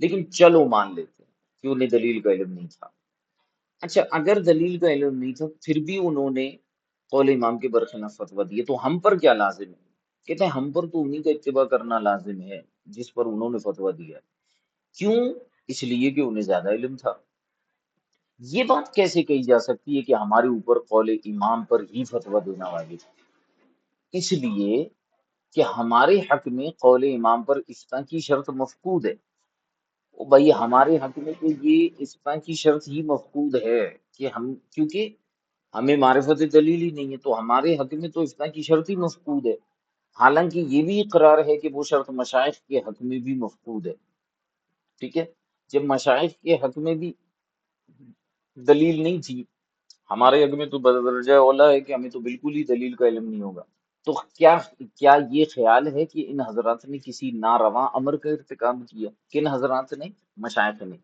لیکن چلو مان لیتے ہیں کہ انہیں دلیل کا علم نہیں تھا۔ اچھا اگر دلیل کا علم نہیں تھا پھر بھی انہوں نے قول امام کے برخلاف فتویٰ دیے تو ہم پر کیا لازم ہے؟ کہتے ہیں ہم پر تو انہی کا اتباع کرنا لازم ہے جس پر انہوں نے فتویٰ دیا۔ کیوں؟ اس لیے کہ انہیں زیادہ علم تھا۔ یہ بات کیسے کہی جا سکتی ہے کہ ہمارے اوپر قول امام پر ہی فتویٰ دینا واجب ہے؟ اس لیے کہ ہمارے حق میں قول امام پر افتاء کی شرط مفقود ہے۔ او بھائی ہمارے حق میں تو یہ افتاء کی شرط ہی مفقود ہے کہ ہم، کیونکہ ہمیں معرفت دلیل ہی نہیں ہے تو ہمارے حق میں تو افتاء کی شرط ہی مفقود ہے، حالانکہ یہ بھی اقرار ہے کہ وہ شرط مشائخ کے حق میں بھی مفقود ہے۔ ٹھیک ہے، جب مشائخ کے حق میں بھی دلیل نہیں تھی، ہمارے حق میں تو بدرجہ اولا ہے کہ ہمیں تو بالکل ہی دلیل کا علم نہیں ہوگا، تو کیا یہ خیال ہے کہ ان حضرات نے کسی ناروا امر کا ارتکاب کیا؟ کن حضرات نے؟ مشائخ نے۔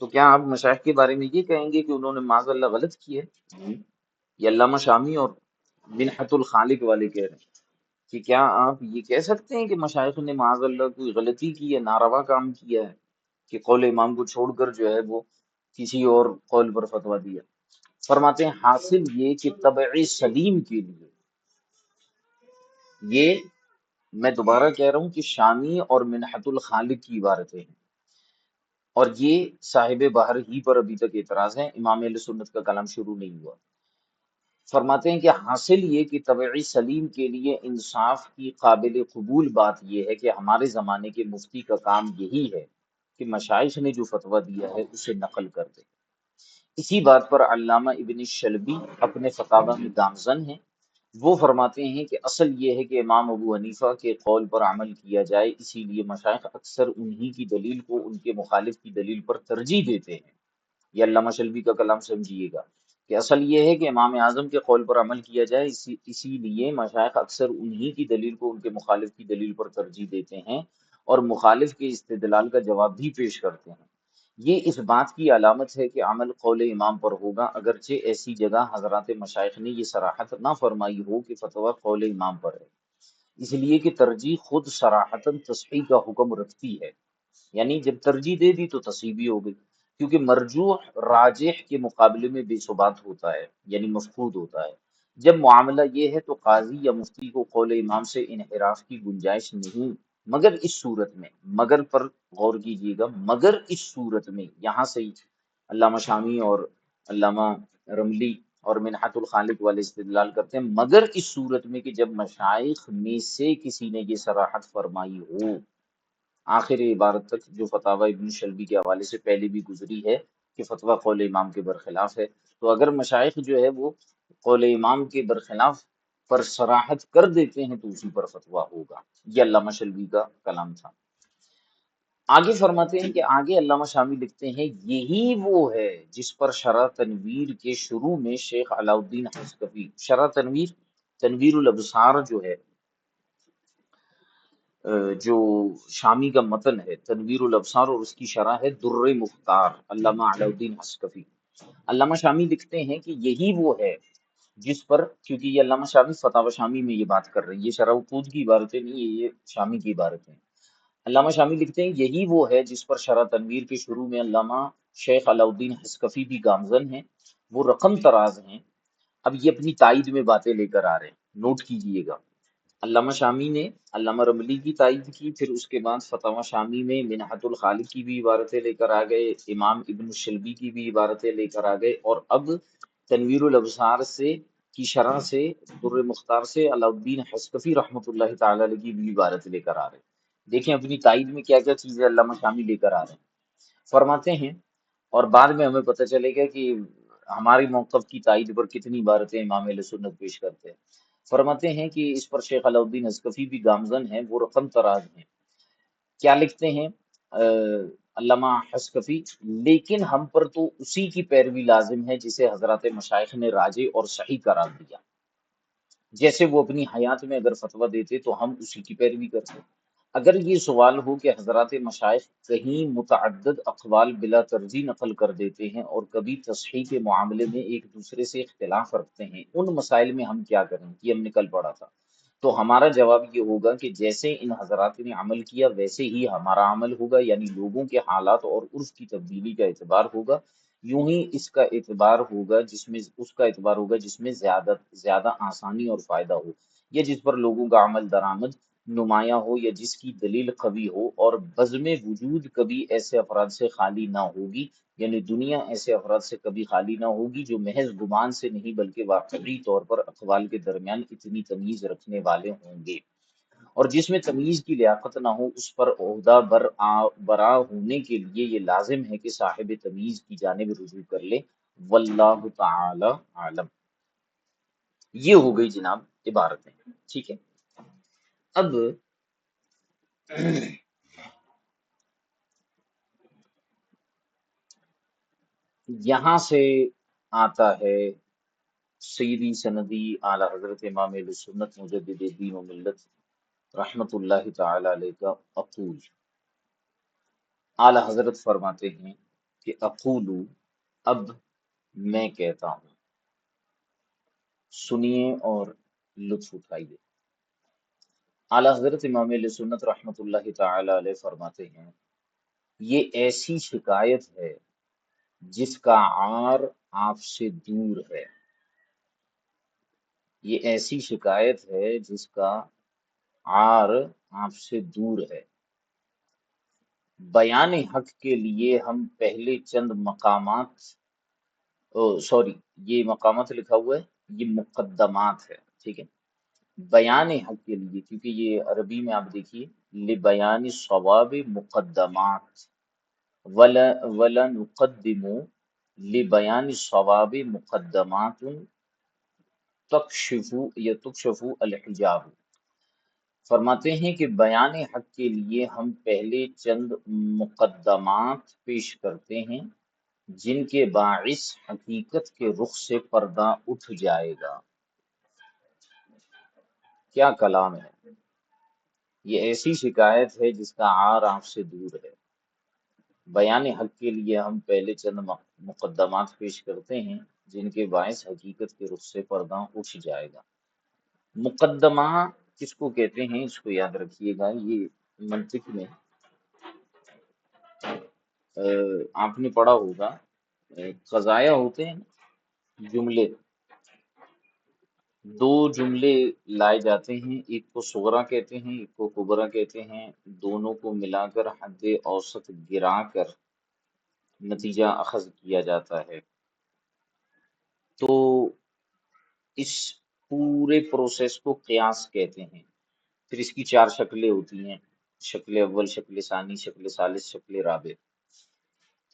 تو کیا آپ مشائخ کے بارے میں یہ کہیں گے کہ انہوں نے معاذ اللہ غلط کیا ہے؟ نہیں۔ یہ علامہ شامی اور منحت الخالق والے کہہ رہے ہیں کہ کیا آپ یہ کہہ سکتے ہیں کہ مشائخ نے معاذ اللہ کوئی غلطی کی ہے، ناروا کام کیا ہے کہ قول امام کو چھوڑ کر جو ہے وہ کسی اور قول پر فتویٰ دیا؟ فرماتے ہیں حاصل یہ کہ طبع سلیم کے لیے، یہ میں دوبارہ کہہ رہا ہوں کہ شامی اور منحت الخالق کی عبارتیں ہیں، اور یہ صاحب بحر ہی پر ابھی تک اعتراض ہے، امام اہل سنت کا کلام شروع نہیں ہوا۔ فرماتے ہیں کہ حاصل یہ کہ طبع سلیم کے لیے انصاف کی قابل قبول بات یہ ہے کہ ہمارے زمانے کے مفتی کا کام یہی ہے کہ مشائخ نے جو فتویٰ دیا ہے اسے نقل کر دے۔ اسی بات پر علامہ ابن شلبی اپنے فتاوی میں گامزن ہیں، وہ فرماتے ہیں کہ اصل یہ ہے کہ امام ابو حنیفہ کے قول پر عمل کیا جائے، اسی لیے مشائخ اکثر انہی کی دلیل کو ان کے مخالف کی دلیل پر ترجیح دیتے ہیں۔ یہ علامہ شلبی کا کلام سمجھیے گا کہ اصل یہ ہے کہ امام اعظم کے قول پر عمل کیا جائے، اسی لیے مشائخ اکثر انہی کی دلیل کو ان کے مخالف کی دلیل پر ترجیح دیتے ہیں اور مخالف کے استدلال کا جواب بھی پیش کرتے ہیں۔ یہ اس بات کی علامت ہے کہ عمل قول امام پر ہوگا، اگرچہ ایسی جگہ حضرات مشائخ نے یہ صراحت نہ فرمائی ہو کہ فتویٰ قول امام پر ہے، اس لیے کہ ترجیح خود صراحتاً تصحیح کا حکم رکھتی ہے، یعنی جب ترجیح دے دی تو تصحیح بھی ہو گئی، کیونکہ مرجوح راجح کے مقابلے میں بے ثبات ہوتا ہے، یعنی مفقود ہوتا ہے۔ جب معاملہ یہ ہے تو قاضی یا مفتی کو قول امام سے انحراف کی گنجائش نہیں، مگر اس صورت میں، مگر پر غور کیجیے گا، مگر اس صورت میں، یہاں سے ہی علامہ شامی اور علامہ رملی اور منحت الخالق والے استدلال کرتے ہیں، مگر اس صورت میں کہ جب مشائخ میں سے کسی نے یہ صراحت فرمائی ہو، آخر عبارت تک جو فتاوی ابن شلبی کے حوالے سے پہلے بھی گزری ہے کہ فتویٰ قول امام کے برخلاف ہے، تو اگر مشائخ جو ہے وہ قول امام کے برخلاف پر صراحت کر دیتے ہیں تو اسی پر فتویٰ ہوگا۔ یہ علامہ شلبی کا کلام تھا۔ آگے فرماتے ہیں کہ آگے علامہ شامی لکھتے ہیں یہی وہ ہے جس پر شرح تنویر کے شروع میں شیخ علاء الدین حصکفی، شرح تنویر، تنویر الابصار جو ہے، جو شامی کا متن ہے تنویر الابصار، اور اس کی شرح ہے در مختار، علامہ علاء الدین حصکفی۔ علامہ شامی لکھتے ہیں کہ یہی وہ ہے جس پر، کیونکہ یہ علامہ شامی فتاوی شامی میں یہ بات کر رہے ہیں، یہ شرح خود کی عبارتیں نہیں، یہ شامی کی عبارتیں ہیں۔ علامہ شامی لکھتے ہیں یہی وہ ہے جس پر شرح تنویر کے شروع میں علامہ شیخ علاء الدین حصکفی بھی گامزن ہیں، وہ رقم تراز ہیں۔ اب یہ اپنی تائید میں باتیں لے کر آ رہے ہیں، نوٹ کیجئے گا۔ علامہ شامی نے علامہ رملی کی تائید کی، پھر اس کے بعد فتاوی شامی میں منحت الخالق کی بھی عبارتیں لے کر آ گئے، امام ابن شلبی کی بھی عبارتیں لے کر آ گئے، اور اب تنویر الابصار سے کی شرح سے در مختار سے علاء الدین حصکفی رحمۃ اللہ تعالی علیہ کی بھی عبارت لے کر آ رہے ہیں۔ دیکھیں اپنی تائید میں کیا کیا چیزیں علامہ شامی لے کر آ رہے ہیں، فرماتے ہیں، اور بعد میں ہمیں پتہ چلے گا کہ ہماری موقف کی تائید پر کتنی عبارتیں امام اہل سنت پیش کرتے ہیں۔ فرماتے ہیں کہ اس پر شیخ علاء الدین حصکفی بھی گامزن ہیں، وہ رقم تراز ہیں۔ کیا لکھتے ہیں علامہ حصکفی؟ لیکن ہم پر تو اسی کی پیروی لازم ہے جسے حضرات مشائخ نے راجع اور صحیح قرار دیا، جیسے وہ اپنی حیات میں اگر فتویٰ دیتے تو ہم اسی کی پیروی کرتے، اگر یہ سوال ہو کہ حضرات مشائخ کہیں متعدد اقوال بلا ترجیح نقل کر دیتے ہیں اور کبھی تصحیح کے معاملے میں ایک دوسرے سے اختلاف رکھتے ہیں، ان مسائل میں ہم کیا کریں؟ یہ ہم نے کل پڑھا تھا۔ تو ہمارا جواب یہ ہوگا کہ جیسے ان حضرات نے عمل کیا ویسے ہی ہمارا عمل ہوگا، یعنی لوگوں کے حالات اور عرف کی تبدیلی کا اعتبار ہوگا، یوں ہی اس کا اعتبار ہوگا جس میں زیادہ زیادہ آسانی اور فائدہ ہو، یا جس پر لوگوں کا عمل درآمد نمایاں ہو، یا جس کی دلیل قوی ہو، اور بزم وجود کبھی ایسے افراد سے خالی نہ ہوگی، یعنی دنیا ایسے افراد سے کبھی خالی نہ ہوگی جو محض گمان سے نہیں بلکہ واقعی طور پر اقوال کے درمیان اتنی تمیز رکھنے والے ہوں گے، اور جس میں تمیز کی لیاقت نہ ہو اس پر عہدہ برآ ہونے کے لیے یہ لازم ہے کہ صاحب تمیز کی جانب رجوع کر لے۔ واللہ تعالی عالم۔ یہ ہو گئی جناب عبارتیں، ٹھیک ہے۔ اب یہاں سے آتا ہے سیدی سندی اعلی حضرت امام اہل سنت مجدد دین و ملت رحمت اللہ تعالی علیہ کا اقول۔ اعلی حضرت فرماتے ہیں کہ اقول، اب میں کہتا ہوں، سنیے اور لطف اٹھائیے۔ اعلی حضرت امام اہل سنت رحمت اللہ تعالی علیہ فرماتے ہیں، یہ ایسی شکایت ہے جس کا عار آپ سے دور ہے، یہ ایسی شکایت ہے جس کا عار آپ سے دور ہے۔ بیان حق کے لیے ہم پہلے چند مقامات، سوری یہ مقامات لکھا ہوا ہے، یہ مقدمات ہے، ٹھیک ہے۔ بیان حق کے لیے، کیونکہ یہ عربی میں آپ دیکھیے، لبیان الصواب مقدمات، وَلَنُقَدِّمُ لِبَيَانِ الصَّوَابِ مُقَدَّمَاتٌ تکشف الحجاب۔ فرماتے ہیں کہ بیان حق کے لیے ہم پہلے چند مقدمات پیش کرتے ہیں جن کے باعث حقیقت کے رخ سے پردہ اٹھ جائے گا۔ کیا کلام ہے! یہ ایسی شکایت ہے جس کا عار آپ سے دور ہے۔ بیان حق کے لیے ہم پہلے چند مقدمات پیش کرتے ہیں جن کے باعث حقیقت کے رخ سے پردہ اٹھ جائے گا۔ مقدمہ کس کو کہتے ہیں اس کو یاد رکھیے گا۔ یہ منطق میں آپ نے پڑھا ہوگا، قضایا ہوتے ہیں جملے، دو جملے لائے جاتے ہیں، ایک کو صغرا کہتے ہیں ایک کو کبرا کہتے ہیں، دونوں کو ملا کر حد اوسط گرا کر نتیجہ اخذ کیا جاتا ہے۔ تو اس پورے پروسیس کو قیاس کہتے ہیں۔ پھر اس کی چار شکلیں ہوتی ہیں، شکل اول، شکل ثانی، شکل ثالث، شکل رابع۔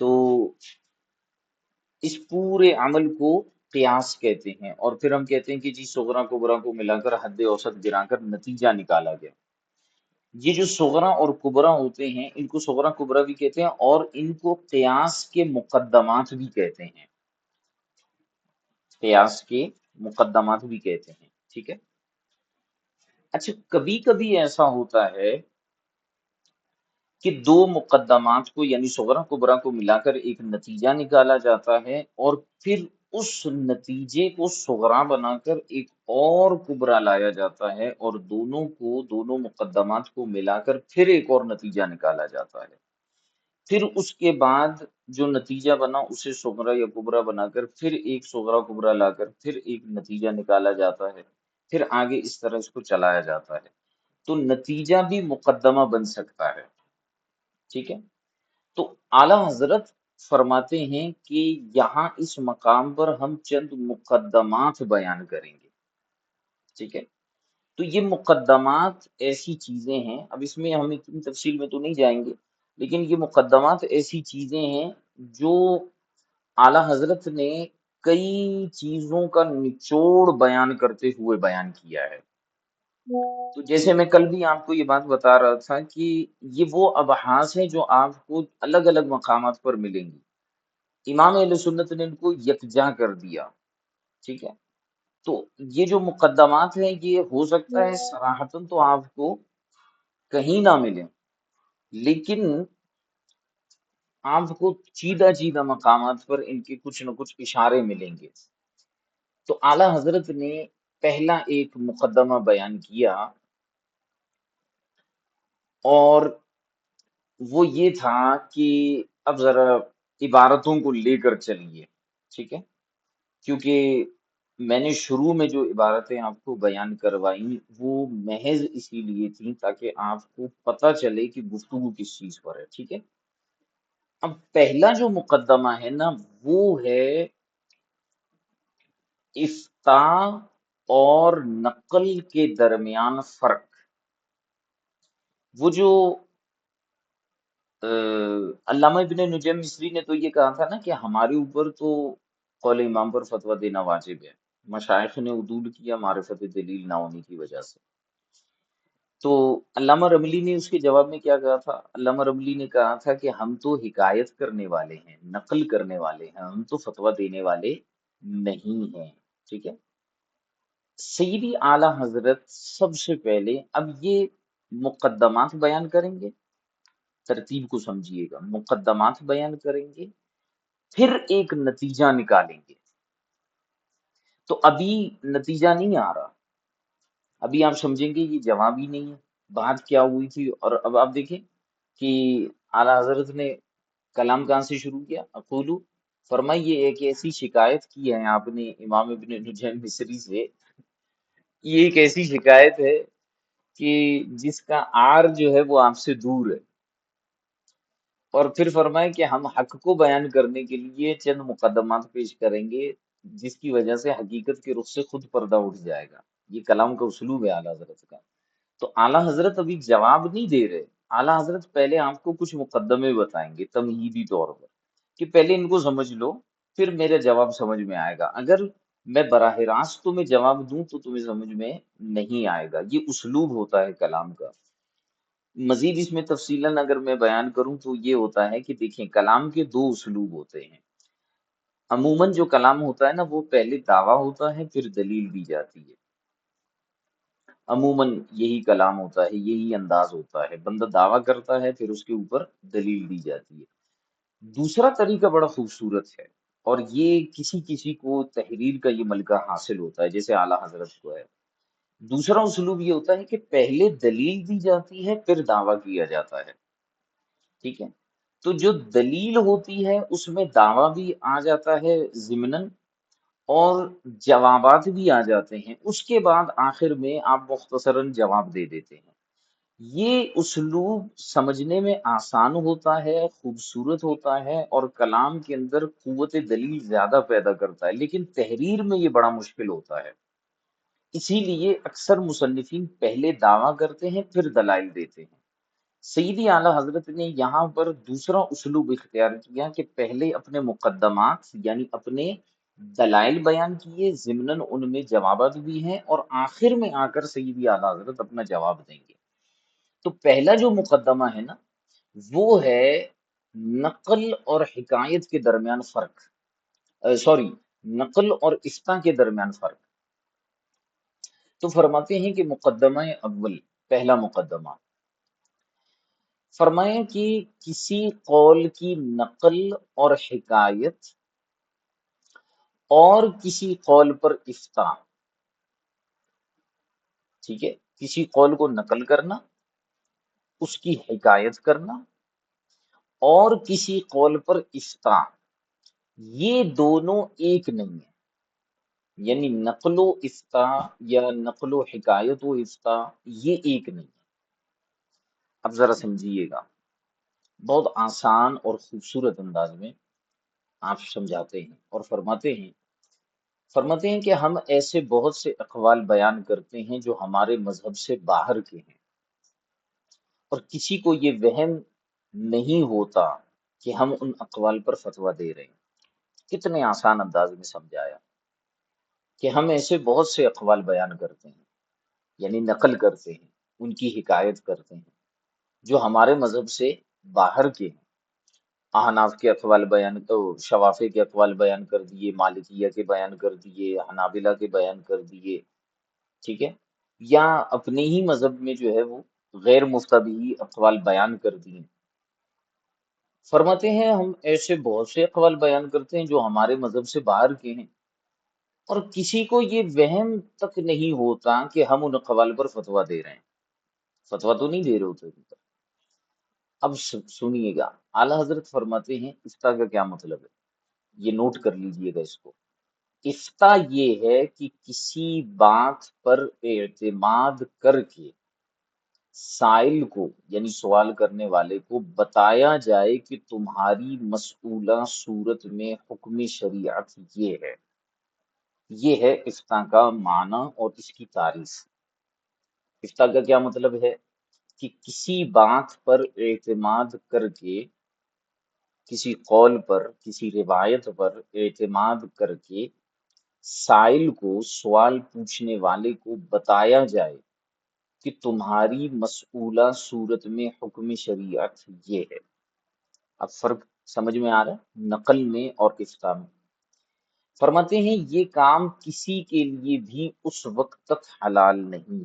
تو اس پورے عمل کو قیاس کہتے ہیں، اور پھر ہم کہتے ہیں کہ جی صغرا کبرا کو ملا کر حد اوسط گرا کر نتیجہ نکالا گیا۔ یہ جو صغرا اور کبرا ہوتے ہیں ان کو صغرا کبرا بھی کہتے ہیں، اور ان کو قیاس کے مقدمات بھی کہتے ہیں، قیاس کے مقدمات بھی کہتے ہیں، ٹھیک ہے۔ اچھا، کبھی کبھی ایسا ہوتا ہے کہ دو مقدمات کو یعنی صغرا کبرا کو ملا کر ایک نتیجہ نکالا جاتا ہے، اور پھر اس نتیجے کو صغرا بنا کر ایک اور کبرا لایا جاتا ہے، اور دونوں مقدمات کو ملا کر پھر ایک اور نتیجہ نکالا جاتا ہے۔ پھر اس کے بعد جو نتیجہ بنا اسے صغرا یا کبرا بنا کر پھر ایک صغرا کبرا لا کر پھر ایک نتیجہ نکالا جاتا ہے، پھر آگے اس طرح اس کو چلایا جاتا ہے۔ تو نتیجہ بھی مقدمہ بن سکتا ہے، ٹھیک ہے۔ تو اعلیٰ حضرت فرماتے ہیں کہ یہاں اس مقام پر ہم چند مقدمات بیان کریں گے، ٹھیک ہے۔ تو یہ مقدمات ایسی چیزیں ہیں، اب اس میں ہم اتنی تفصیل میں تو نہیں جائیں گے، لیکن یہ مقدمات ایسی چیزیں ہیں جو اعلیٰ حضرت نے کئی چیزوں کا نچوڑ بیان کرتے ہوئے بیان کیا ہے۔ تو جیسے میں کل بھی آپ کو یہ بات بتا رہا تھا کہ یہ وہ ابحاث ہیں جو آپ کو الگ الگ مقامات پر ملیں گی، امام اہل سنت نے ان کو یکجا کر دیا، ٹھیک ہے۔ تو یہ جو مقدمات ہیں یہ ہو سکتا ہے صراحتاً تو آپ کو کہیں نہ ملیں، لیکن آپ کو چیدہ چیدہ مقامات پر ان کے کچھ نہ کچھ اشارے ملیں گے۔ تو اعلی حضرت نے پہلا ایک مقدمہ بیان کیا، اور وہ یہ تھا کہ اب ذرا عبارتوں کو لے کر چلیے، ٹھیک ہے؟ کیونکہ میں نے شروع میں جو عبارتیں آپ کو بیان کروائیں وہ محض اسی لیے تھیں تاکہ آپ کو پتہ چلے کہ گفتگو کس چیز پر ہے، ٹھیک ہے؟ اب پہلا جو مقدمہ ہے نا، وہ ہے افتاء اور نقل کے درمیان فرق۔ وہ جو علامہ ابن نجم مصری نے تو یہ کہا تھا نا کہ ہمارے اوپر تو قول امام پر فتویٰ دینا واجب ہے، مشائخ نے عدول کیا معرفت دلیل نہ ہونے کی وجہ سے۔ تو علامہ رملی نے اس کے جواب میں کیا کہا تھا؟ علامہ رملی نے کہا تھا کہ ہم تو حکایت کرنے والے ہیں، نقل کرنے والے ہیں، ہم تو فتویٰ دینے والے نہیں ہیں، ٹھیک ہے؟ سیدی اعلی حضرت سب سے پہلے اب یہ مقدمات بیان کریں گے، ترتیب کو سمجھیے گا، مقدمات بیان کریں گے، پھر ایک نتیجہ نکالیں گے۔ تو ابھی نتیجہ نہیں آ رہا، ابھی آپ سمجھیں گے یہ جواب ہی نہیں ہے، بات کیا ہوئی تھی۔ اور اب آپ دیکھیں کہ اعلی حضرت نے کلام کہاں سے شروع کیا؟ اقولو، فرمائی یہ ایک ایسی شکایت کی ہے آپ نے امام ابن نجم مصری سے، یہ ایک ایسی شکایت ہے کہ جس کا عار جو ہے وہ آپ سے دور ہے۔ اور پھر فرمائے کہ ہم حق کو بیان کرنے کے لیے چند مقدمات پیش کریں گے جس کی وجہ سے حقیقت کے رخ سے خود پردہ اٹھ جائے گا۔ یہ کلام کا اسلوب ہے اعلیٰ حضرت کا۔ تو اعلیٰ حضرت ابھی جواب نہیں دے رہے، اعلیٰ حضرت پہلے آپ کو کچھ مقدمے بتائیں گے تمہیدی طور پر کہ پہلے ان کو سمجھ لو، پھر میرا جواب سمجھ میں آئے گا۔ اگر میں براہ راست تمہیں جواب دوں تو تمہیں سمجھ میں نہیں آئے گا۔ یہ اسلوب ہوتا ہے کلام کا۔ مزید اس میں تفصیلاً اگر میں بیان کروں تو یہ ہوتا ہے کہ دیکھیں کلام کے دو اسلوب ہوتے ہیں۔ عموماً جو کلام ہوتا ہے نا وہ پہلے دعویٰ ہوتا ہے پھر دلیل دی جاتی ہے، عموماً یہی کلام ہوتا ہے، یہی انداز ہوتا ہے، بندہ دعویٰ کرتا ہے پھر اس کے اوپر دلیل دی جاتی ہے۔ دوسرا طریقہ بڑا خوبصورت ہے، اور یہ کسی کسی کو تحریر کا یہ ملکہ حاصل ہوتا ہے جیسے اعلیٰ حضرت کو ہے۔ دوسرا اسلوب یہ ہوتا ہے کہ پہلے دلیل دی جاتی ہے پھر دعویٰ کیا جاتا ہے، ٹھیک ہے؟ تو جو دلیل ہوتی ہے اس میں دعویٰ بھی آ جاتا ہے ضمناً، اور جوابات بھی آ جاتے ہیں، اس کے بعد آخر میں آپ مختصراً جواب دے دیتے ہیں۔ یہ اسلوب سمجھنے میں آسان ہوتا ہے، خوبصورت ہوتا ہے، اور کلام کے اندر قوت دلیل زیادہ پیدا کرتا ہے، لیکن تحریر میں یہ بڑا مشکل ہوتا ہے۔ اسی لیے اکثر مصنفین پہلے دعویٰ کرتے ہیں پھر دلائل دیتے ہیں۔ سیدی اعلیٰ حضرت نے یہاں پر دوسرا اسلوب اختیار کیا کہ پہلے اپنے مقدمات یعنی اپنے دلائل بیان کیے، ضمناً ان میں جوابات بھی ہیں، اور آخر میں آ کر سیدی اعلیٰ حضرت اپنا جواب دیں گے۔ تو پہلا جو مقدمہ ہے نا وہ ہے نقل اور حکایت کے درمیان فرق، سوری، نقل اور افتاء کے درمیان فرق۔ تو فرماتے ہیں کہ مقدمہ اول، پہلا مقدمہ، فرمایا کہ کسی قول کی نقل اور حکایت اور کسی قول پر افتاء، ٹھیک ہے؟ کسی قول کو نقل کرنا، اس کی حکایت کرنا، اور کسی قول پر افتاء، یہ دونوں ایک نہیں ہیں۔ یعنی نقل و افتاء یا نقل و حکایت و افتاء یہ ایک نہیں ہے۔ اب ذرا سمجھیے گا، بہت آسان اور خوبصورت انداز میں آپ سمجھاتے ہیں اور فرماتے ہیں کہ ہم ایسے بہت سے اقوال بیان کرتے ہیں جو ہمارے مذہب سے باہر کے ہیں، اور کسی کو یہ وہم نہیں ہوتا کہ ہم ان اقوال پر فتویٰ دے رہے ہیں۔ کتنے آسان انداز میں سمجھایا کہ ہم ایسے بہت سے اقوال بیان کرتے ہیں، یعنی نقل کرتے ہیں، ان کی حکایت کرتے ہیں جو ہمارے مذہب سے باہر کے ہیں۔ احناف کے اقوال بیان تو شوافی کے اقوال بیان کر دیے، مالکیہ کے بیان کر دیے، حنابلہ کے بیان کر دیے، ٹھیک ہے؟ یا اپنے ہی مذہب میں جو ہے وہ غیر مفتبی اقوال بیان کر دیے۔ فرماتے ہیں ہم ایسے بہت سے اقوال بیان کرتے ہیں جو ہمارے مذہب سے باہر کے ہیں، اور کسی کو یہ وہم تک نہیں ہوتا کہ ہم ان اقوال پر فتویٰ دے رہے ہیں۔ فتویٰ تو نہیں دے رہے ہوتے ابھی تک۔ اب سنیے گا، اعلیٰ حضرت فرماتے ہیں افتاء کا کیا مطلب ہے، یہ نوٹ کر لیجئے گا اس کو۔ افتاء یہ ہے کہ کسی بات پر اعتماد کر کے سائل کو یعنی سوال کرنے والے کو بتایا جائے کہ تمہاری مسئولہ صورت میں حکم شریعت یہ ہے۔ یہ ہے افتاء کا معنی اور اس کی تعریف۔ افتاء کا کیا مطلب ہے کہ کسی بات پر اعتماد کر کے، کسی قول پر، کسی روایت پر اعتماد کر کے سائل کو، سوال پوچھنے والے کو بتایا جائے کہ تمہاری مسئولہ صورت میں حکم شریعت یہ ہے۔ اب فرق سمجھ میں آ رہا ہے نقل میں اور افتاء میں۔ فرماتے ہیں یہ کام کسی کے لیے بھی اس وقت تک حلال نہیں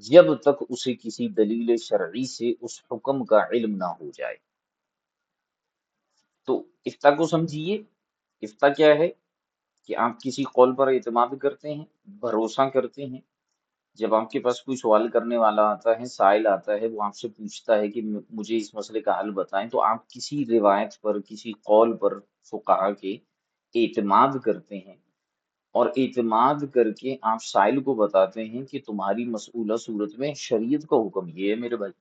جب تک اسے کسی دلیل شرعی سے اس حکم کا علم نہ ہو جائے۔ تو افتاء کو سمجھیے، افتاء کیا ہے کہ آپ کسی قول پر اعتماد کرتے ہیں، بھروسہ کرتے ہیں۔ جب آپ کے پاس کوئی سوال کرنے والا آتا ہے، سائل آتا ہے، وہ آپ سے پوچھتا ہے کہ مجھے اس مسئلے کا حل بتائیں، تو آپ کسی روایت پر، کسی قول پر فقہا کے اعتماد کرتے ہیں، اور اعتماد کر کے آپ سائل کو بتاتے ہیں کہ تمہاری مسئولہ صورت میں شریعت کا حکم یہ ہے میرے بھائی۔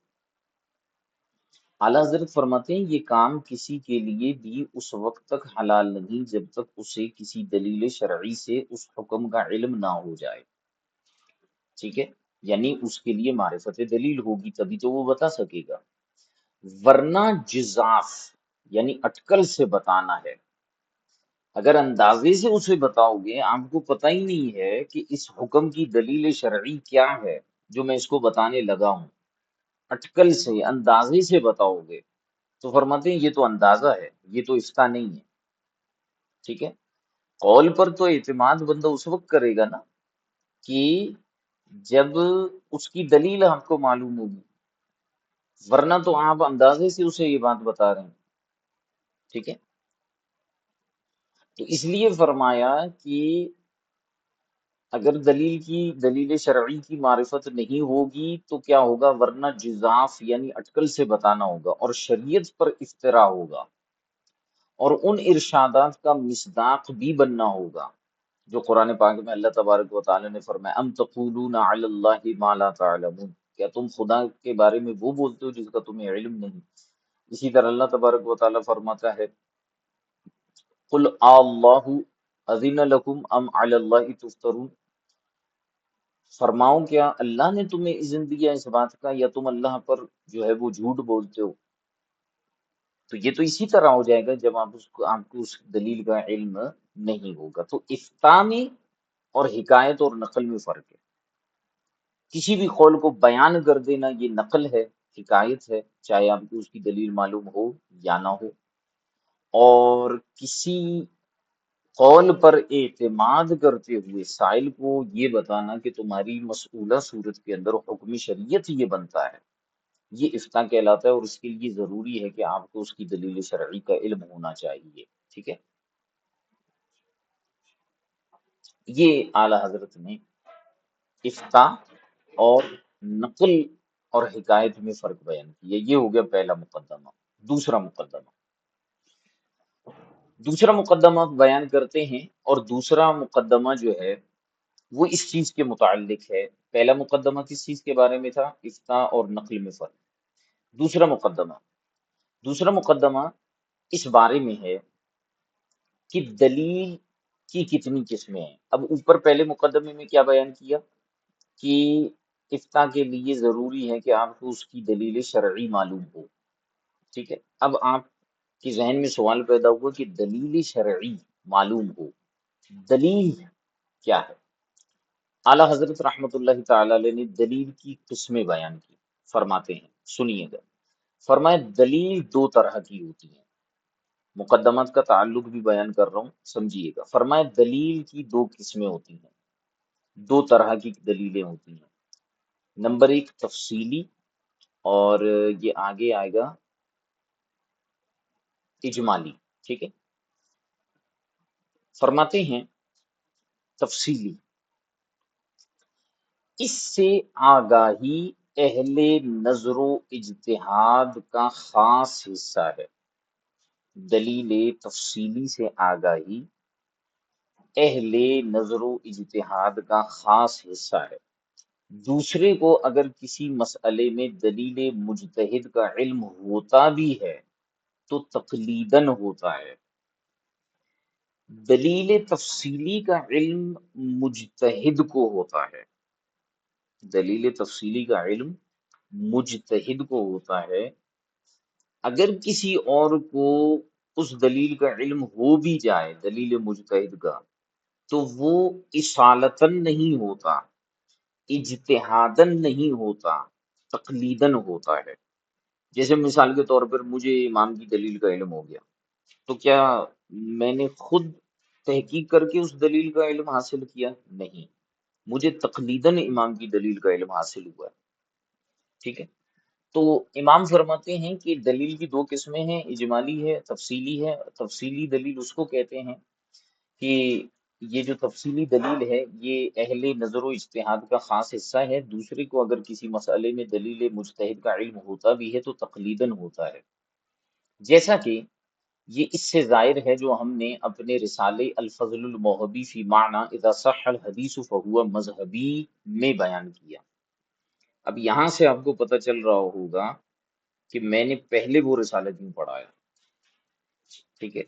اعلیٰ حضرت فرماتے ہیں یہ کام کسی کے لیے بھی اس وقت تک حلال نہیں جب تک اسے کسی دلیل شرعی سے اس حکم کا علم نہ ہو جائے۔ ٹھیک ہے، یعنی اس کے لیے معرفت دلیل ہوگی تبھی تو وہ بتا سکے گا، ورنہ جزاف یعنی اٹکل سے بتانا ہے۔ اگر اندازے سے اسے بتاؤ گے، آپ کو پتہ ہی نہیں ہے کہ اس حکم کی دلیل شرعی کیا ہے جو میں اس کو بتانے لگا ہوں، اٹکل سے، اندازے سے بتاؤ گے، تو فرماتے ہیں یہ تو اندازہ ہے، یہ تو افتاء نہیں ہے۔ ٹھیک ہے، قول پر تو اعتماد بندہ اس وقت کرے گا نا کہ جب اس کی دلیل آپ کو معلوم ہوگی، ورنہ تو آپ اندازے سے اسے یہ بات بتا رہے ہیں۔ ٹھیک ہے، تو اس لیے فرمایا کہ اگر دلیل شرعی کی معرفت نہیں ہوگی تو کیا ہوگا، ورنہ جزاف یعنی اٹکل سے بتانا ہوگا اور شریعت پر افترا ہوگا، اور ان ارشادات کا مصداق بھی بننا ہوگا جو قرآن پاک میں اللہ تبارک و تعالی نے فرمایا ام تقولون علی اللہ ما لا تعلمون، کیا تم خدا کے بارے میں وہ بولتے ہو جس کا تمہیں علم نہیں۔ اسی طرح اللہ تبارک و تعالی فرماتا ہے قل اللہ اذن لکم ام علی اللہ تفترون، فرماؤ کیا اللہ نے تمہیں اذن دیا اس بات کا یا تم اللہ پر جو ہے وہ جھوٹ بولتے ہو۔ تو یہ تو اسی طرح ہو جائے گا جب آپ کو اس دلیل کا علم نہیں ہوگا۔ تو افتاء میں اور حکایت اور نقل میں فرق ہے۔ کسی بھی قول کو بیان کر دینا یہ نقل ہے، حکایت ہے، چاہے آپ کو اس کی دلیل معلوم ہو یا نہ ہو، اور کسی قول پر اعتماد کرتے ہوئے سائل کو یہ بتانا کہ تمہاری مسئولہ صورت کے اندر حکم شریعت یہ بنتا ہے، یہ افتاء کہلاتا ہے، اور اس کے لیے ضروری ہے کہ آپ کو اس کی دلیل شرعی کا علم ہونا چاہیے۔ ٹھیک ہے، یہ اعلیٰ حضرت نے افتاء اور نقل اور حکایت میں فرق بیان کیا۔ یہ ہو گیا پہلا مقدمہ۔ دوسرا مقدمہ، بیان کرتے ہیں، اور دوسرا مقدمہ جو ہے وہ اس چیز کے متعلق ہے۔ پہلا مقدمہ کس چیز کے بارے میں تھا؟ افتاء اور نقل میں فرق۔ دوسرا مقدمہ اس بارے میں ہے کہ دلیل کی کتنی قسمیں ہیں۔ اب اوپر پہلے مقدمے میں کیا بیان کیا کہ افتاء کے لیے ضروری ہے کہ آپ کو اس کی دلیل شرعی معلوم ہو۔ ٹھیک ہے، اب آپ کے ذہن میں سوال پیدا ہوا کہ دلیل شرعی معلوم ہو، دلیل کیا ہے؟ اعلیٰ حضرت رحمۃ اللہ تعالی علیہ نے دلیل کی قسمیں بیان کی، فرماتے ہیں سنیے گا، فرمائے دلیل دو طرح کی ہوتی ہیں۔ مقدمات کا تعلق بھی بیان کر رہا ہوں، سمجھیے گا۔ فرمائے دلیل کی دو قسمیں ہوتی ہیں، دو طرح کی دلیلیں ہوتی ہیں۔ نمبر ایک تفصیلی، اور یہ آگے آئے گا اجمالی. ٹھیک ہے. فرماتے ہیں تفصیلی، اس سے آگاہی اہل نظر و اجتہاد کا خاص حصہ ہے. دلیل تفصیلی سے آگاہی اہل نظر و اجتہاد کا خاص حصہ ہے. دوسرے کو اگر کسی مسئلے میں دلیل مجتہد کا علم ہوتا بھی ہے تو تقلیداً ہوتا ہے. دلیل تفصیلی کا علم مجتہد کو ہوتا ہے. دلیل تفصیلی کا علم مجتہد کو ہوتا ہے. اگر کسی اور کو اس دلیل کا علم ہو بھی جائے دلیل مجتہد کا، تو وہ اصالتاً نہیں ہوتا، اجتہاداً نہیں ہوتا، تقلیداً ہوتا ہے. جیسے مثال کے طور پر مجھے امام کی دلیل کا علم ہو گیا، تو کیا میں نے خود تحقیق کر کے اس دلیل کا علم حاصل کیا؟ نہیں، مجھے تقلیداً امام کی دلیل کا علم حاصل ہوا ہے. ٹھیک ہے. تو امام فرماتے ہیں کہ دلیل کی دو قسمیں ہیں، اجمالی ہے، تفصیلی ہے. تفصیلی دلیل اس کو کہتے ہیں کہ یہ جو تفصیلی دلیل ہے یہ اہل نظر و اجتہاد کا خاص حصہ ہے. دوسرے کو اگر کسی مسئلے میں دلیل مجتہد کا علم ہوتا بھی ہے تو تقلیداً ہوتا ہے. جیسا کہ یہ اس سے ظاہر ہے جو ہم نے اپنے رسالے الفضل الموہبی فی معنی اذا صح الحدیث فہو مذہبی میں بیان کیا. اب یہاں سے آپ کو پتہ چل رہا ہوگا کہ میں نے پہلے وہ رسالہ کیوں پڑھایا. ٹھیک ہے.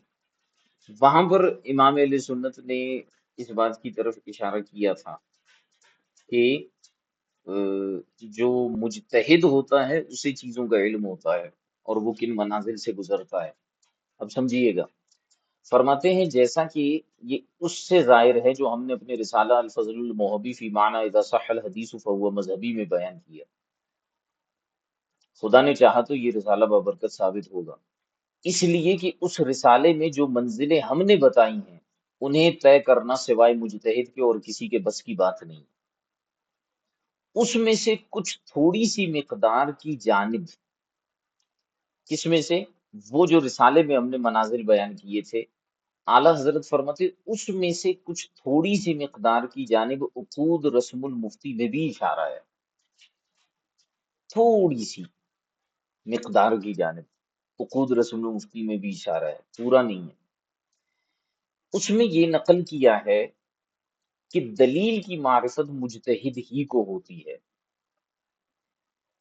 وہاں پر امام علیہ سنت نے اس بات کی طرف اشارہ کیا تھا کہ جو مجتہد ہوتا ہے اسے چیزوں کا علم ہوتا ہے اور وہ کن منازل سے گزرتا ہے. اب سمجھیے گا. فرماتے ہیں جیسا کہ یہ اس سے ظاہر ہے جو ہم نے اپنے رسالہ الفضل الموہبی فی معنی اذا صح الحدیث فہو مذہبی میں بیان کیا. خدا نے چاہا تو یہ رسالہ بابرکت ثابت ہوگا، اس لیے کہ اس رسالے میں جو منزلیں ہم نے بتائی ہیں انہیں طے کرنا سوائے مجتہد کے اور کسی کے بس کی بات نہیں. اس میں سے کچھ تھوڑی سی مقدار کی جانب، کس میں سے؟ وہ جو رسالے میں ہم نے منازل بیان کیے تھے، اعلیٰ حضرت فرماتے اس میں سے کچھ تھوڑی سی مقدار کی جانب عقود رسم المفتی میں بھی اشارہ ہے. تھوڑی سی مقدار کی جانب عقود رسم المفتی میں بھی اشارہ ہے، پورا نہیں ہے. اس میں یہ نقل کیا ہے کہ دلیل کی معرفت مجتہد ہی کو ہوتی ہے،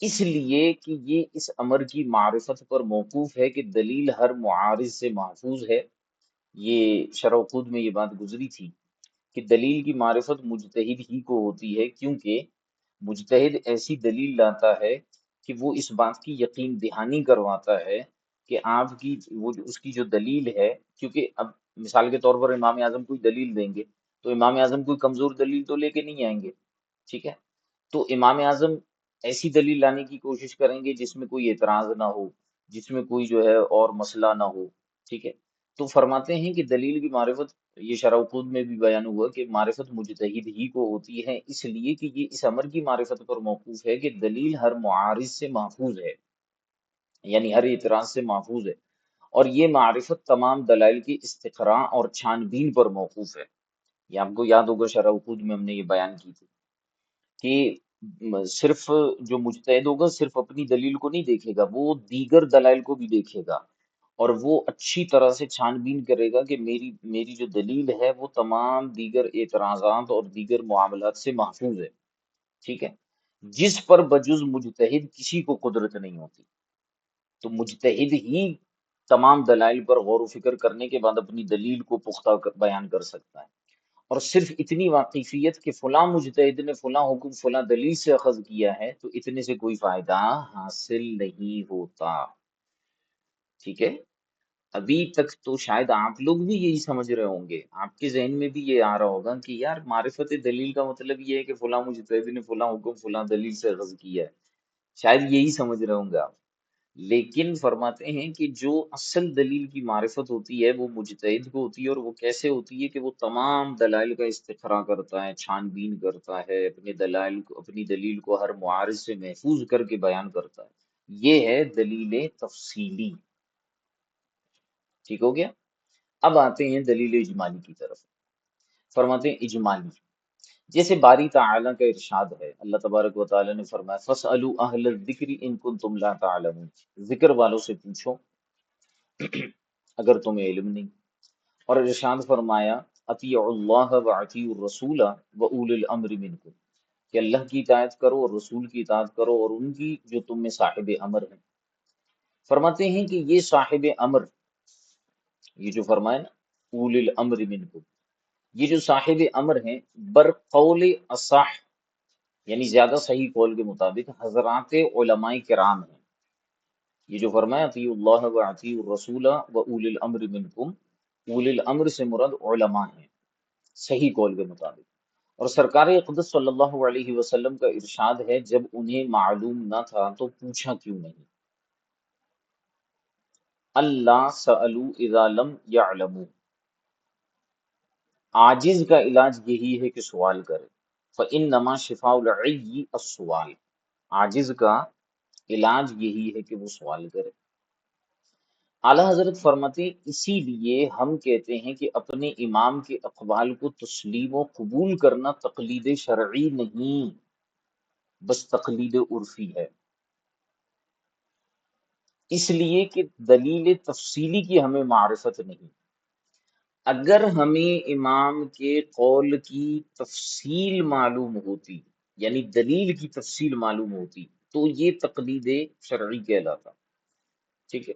اس لیے کہ یہ اس امر کی معرفت پر موقوف ہے کہ دلیل ہر معارض سے محفوظ ہے. یہ شرح عقود میں یہ بات گزری تھی کہ دلیل کی معرفت مجتہد ہی کو ہوتی ہے، کیونکہ مجتہد ایسی دلیل لاتا ہے کہ وہ اس بات کی یقین دہانی کرواتا ہے کہ آپ کی وہ اس کی جو دلیل ہے، کیونکہ اب مثال کے طور پر امام اعظم کوئی دلیل دیں گے تو امام اعظم کوئی کمزور دلیل تو لے کے نہیں آئیں گے. ٹھیک ہے. تو امام اعظم ایسی دلیل لانے کی کوشش کریں گے جس میں کوئی اعتراض نہ ہو، جس میں کوئی جو ہے اور مسئلہ نہ ہو. ٹھیک ہے. تو فرماتے ہیں کہ دلیل کی معرفت، یہ شرح عقود میں بھی بیان ہوا کہ معرفت مجتہد ہی کو ہوتی ہے، اس لیے کہ یہ اس امر کی معرفت پر موقوف ہے کہ دلیل ہر معارض سے محفوظ ہے، یعنی ہر اعتراض سے محفوظ ہے. اور یہ معرفت تمام دلائل کی استقراء اور چھان بین پر موقوف ہے. یہ آپ کو یاد ہوگا شرح عقود میں ہم نے یہ بیان کی تھی کہ صرف جو مجتہد ہوگا صرف اپنی دلیل کو نہیں دیکھے گا، وہ دیگر دلائل کو بھی دیکھے گا اور وہ اچھی طرح سے چھان بین کرے گا کہ میری جو دلیل ہے وہ تمام دیگر اعتراضات اور دیگر معاملات سے محفوظ ہے. ٹھیک ہے. جس پر بجز مجتہد کسی کو قدرت نہیں ہوتی. تو مجتہد ہی تمام دلائل پر غور و فکر کرنے کے بعد اپنی دلیل کو پختہ بیان کر سکتا ہے. اور صرف اتنی واقفیت کہ فلاں مجتہد نے فلاں حکم فلاں دلیل سے اخذ کیا ہے تو اتنے سے کوئی فائدہ حاصل نہیں ہوتا. ٹھیک ہے. ابھی تک تو شاید آپ لوگ بھی یہی سمجھ رہے ہوں گے، آپ کے ذہن میں بھی یہ آ رہا ہوگا کہ یار معرفت دلیل کا مطلب یہ ہے کہ فلاں مجتہد نے فلاں حکم فلاں دلیل سے اخذ کیا ہے. شاید یہی سمجھ رہے ہوں گے آپ. لیکن فرماتے ہیں کہ جو اصل دلیل کی معرفت ہوتی ہے وہ مجتہد کو ہوتی ہے، اور وہ کیسے ہوتی ہے کہ وہ تمام دلائل کا استقراء کرتا ہے، چھان بین کرتا ہے، اپنے دلائل کو، اپنی دلیل کو ہر معارض سے محفوظ کر کے بیان کرتا ہے۔ یہ ہے دلیل تفصیلی۔ ٹھیک ہو گیا؟ اب آتے ہیں دلیل اجمالی کی طرف۔ فرماتے ہیں اجمالی، جیسے باری تعالیٰ کا ارشاد ہے، اللہ تبارک و تعالیٰ نے فرمایا فَاسْأَلُوا أَهْلَ الذِّكْرِ إِن كُنتُمْ لَا تَعْلَمُونَ، ذکر والوں سے پوچھو اگر تمہیں علم نہیں۔ اور ارشاد فرمایا اطیعوا اللہ واطیعوا الرسول واولی الامر منکم، کہ اللہ کی اطاعت کرو اور رسول کی اطاعت کرو اور ان کی جو تم میں صاحب امر ہیں۔ فرماتے ہیں کہ یہ صاحب امر، یہ جو فرمایا نا اولی الامر منکم، یہ جو صاحب امر ہیں برقول اصح، یعنی زیادہ صحیح قول کے مطابق حضرات علماء کرام ہیں۔ یہ جو فرمایا اطیعوا اللہ واطیعوا الرسول واولی الامر منکم، اولی الامر سے مراد علماء ہیں صحیح قول کے مطابق۔ اور سرکار اقدس صلی اللہ علیہ وسلم کا ارشاد ہے جب انہیں معلوم نہ تھا تو پوچھا کیوں نہیں؟ اللہ سألوا اذا لم يعلموا، عاجز کا علاج یہی ہے کہ سوال کرے، فإنما شفاء العی السؤال، عاجز کا علاج یہی ہے کہ وہ سوال کرے۔ اعلیٰ حضرت فرماتے ہیں اسی لیے ہم کہتے ہیں کہ اپنے امام کے اقوال کو تسلیم و قبول کرنا تقلید شرعی نہیں، بس تقلید عرفی ہے، اس لیے کہ دلیل تفصیلی کی ہمیں معرفت نہیں۔ اگر ہمیں امام کے قول کی تفصیل معلوم ہوتی، یعنی دلیل کی تفصیل معلوم ہوتی، تو یہ تقلید شرعی کہلاتا۔ ٹھیک ہے؟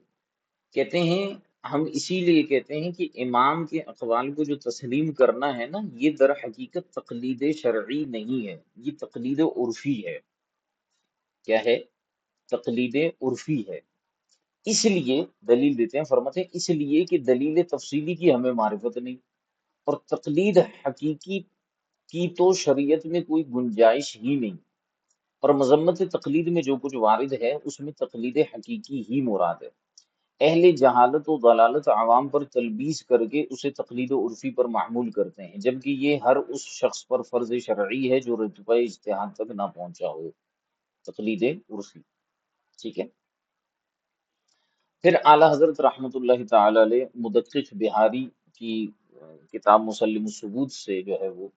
کہتے ہیں ہم اسی لیے کہتے ہیں کہ امام کے اقوال کو جو تسلیم کرنا ہے نا، یہ در حقیقت تقلید شرعی نہیں ہے، یہ تقلید عرفی ہے۔ کیا ہے؟ تقلید عرفی ہے۔ اس لیے دلیل دیتے ہیں، فرماتے ہیں اس لیے کہ دلیل تفصیلی کی ہمیں معرفت نہیں، اور تقلید حقیقی کی تو شریعت میں کوئی گنجائش ہی نہیں، اور مذمت تقلید میں جو کچھ وارد ہے اس میں تقلید حقیقی ہی مراد ہے۔ اہل جہالت و ضلالت عوام پر تلبیس کر کے اسے تقلید عرفی پر محمول کرتے ہیں، جبکہ یہ ہر اس شخص پر فرض شرعی ہے جو رتبہ اجتہاد تک نہ پہنچا ہو۔ تقلید عرفی، ٹھیک ہے۔ پھر اعلیٰ حضرت رحمۃ اللہ تعالی علیہ مدقق بہاری کی کتاب مسلم الثبوت سے جو ہے وہ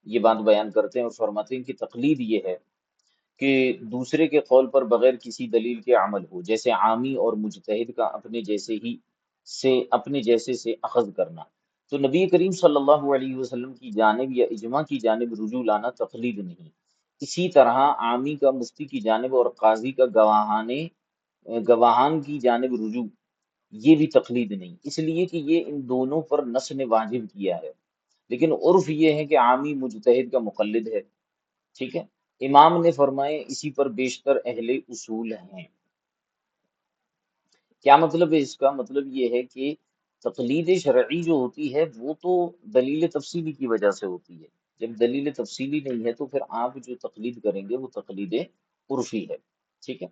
یہ بات بیان کرتے ہیں اور فرماتے ہیں کہ تقلید یہ ہے کہ دوسرے کے قول پر بغیر کسی دلیل کے عمل ہو، جیسے عامی اور مجتہد کا اپنے جیسے سے اخذ کرنا۔ تو نبی کریم صلی اللہ علیہ وسلم کی جانب یا اجماع کی جانب رجوع لانا تقلید نہیں۔ اسی طرح عامی کا مفتی کی جانب اور قاضی کا گواہان کی جانب رجوع، یہ بھی تقلید نہیں، اس لیے کہ یہ ان دونوں پر نص نے واجب کیا ہے، لیکن عرف یہ ہے کہ عامی مجتہد کا مقلد ہے۔ ٹھیک ہے۔ امام نے فرمائے اسی پر بیشتر اہل اصول ہیں۔ کیا مطلب ہے اس کا؟ مطلب یہ ہے کہ تقلید شرعی جو ہوتی ہے وہ تو دلیل تفصیلی کی وجہ سے ہوتی ہے، جب دلیل تفصیلی نہیں ہے تو پھر آپ جو تقلید کریں گے وہ تقلید عرفی ہے۔ ٹھیک ہے۔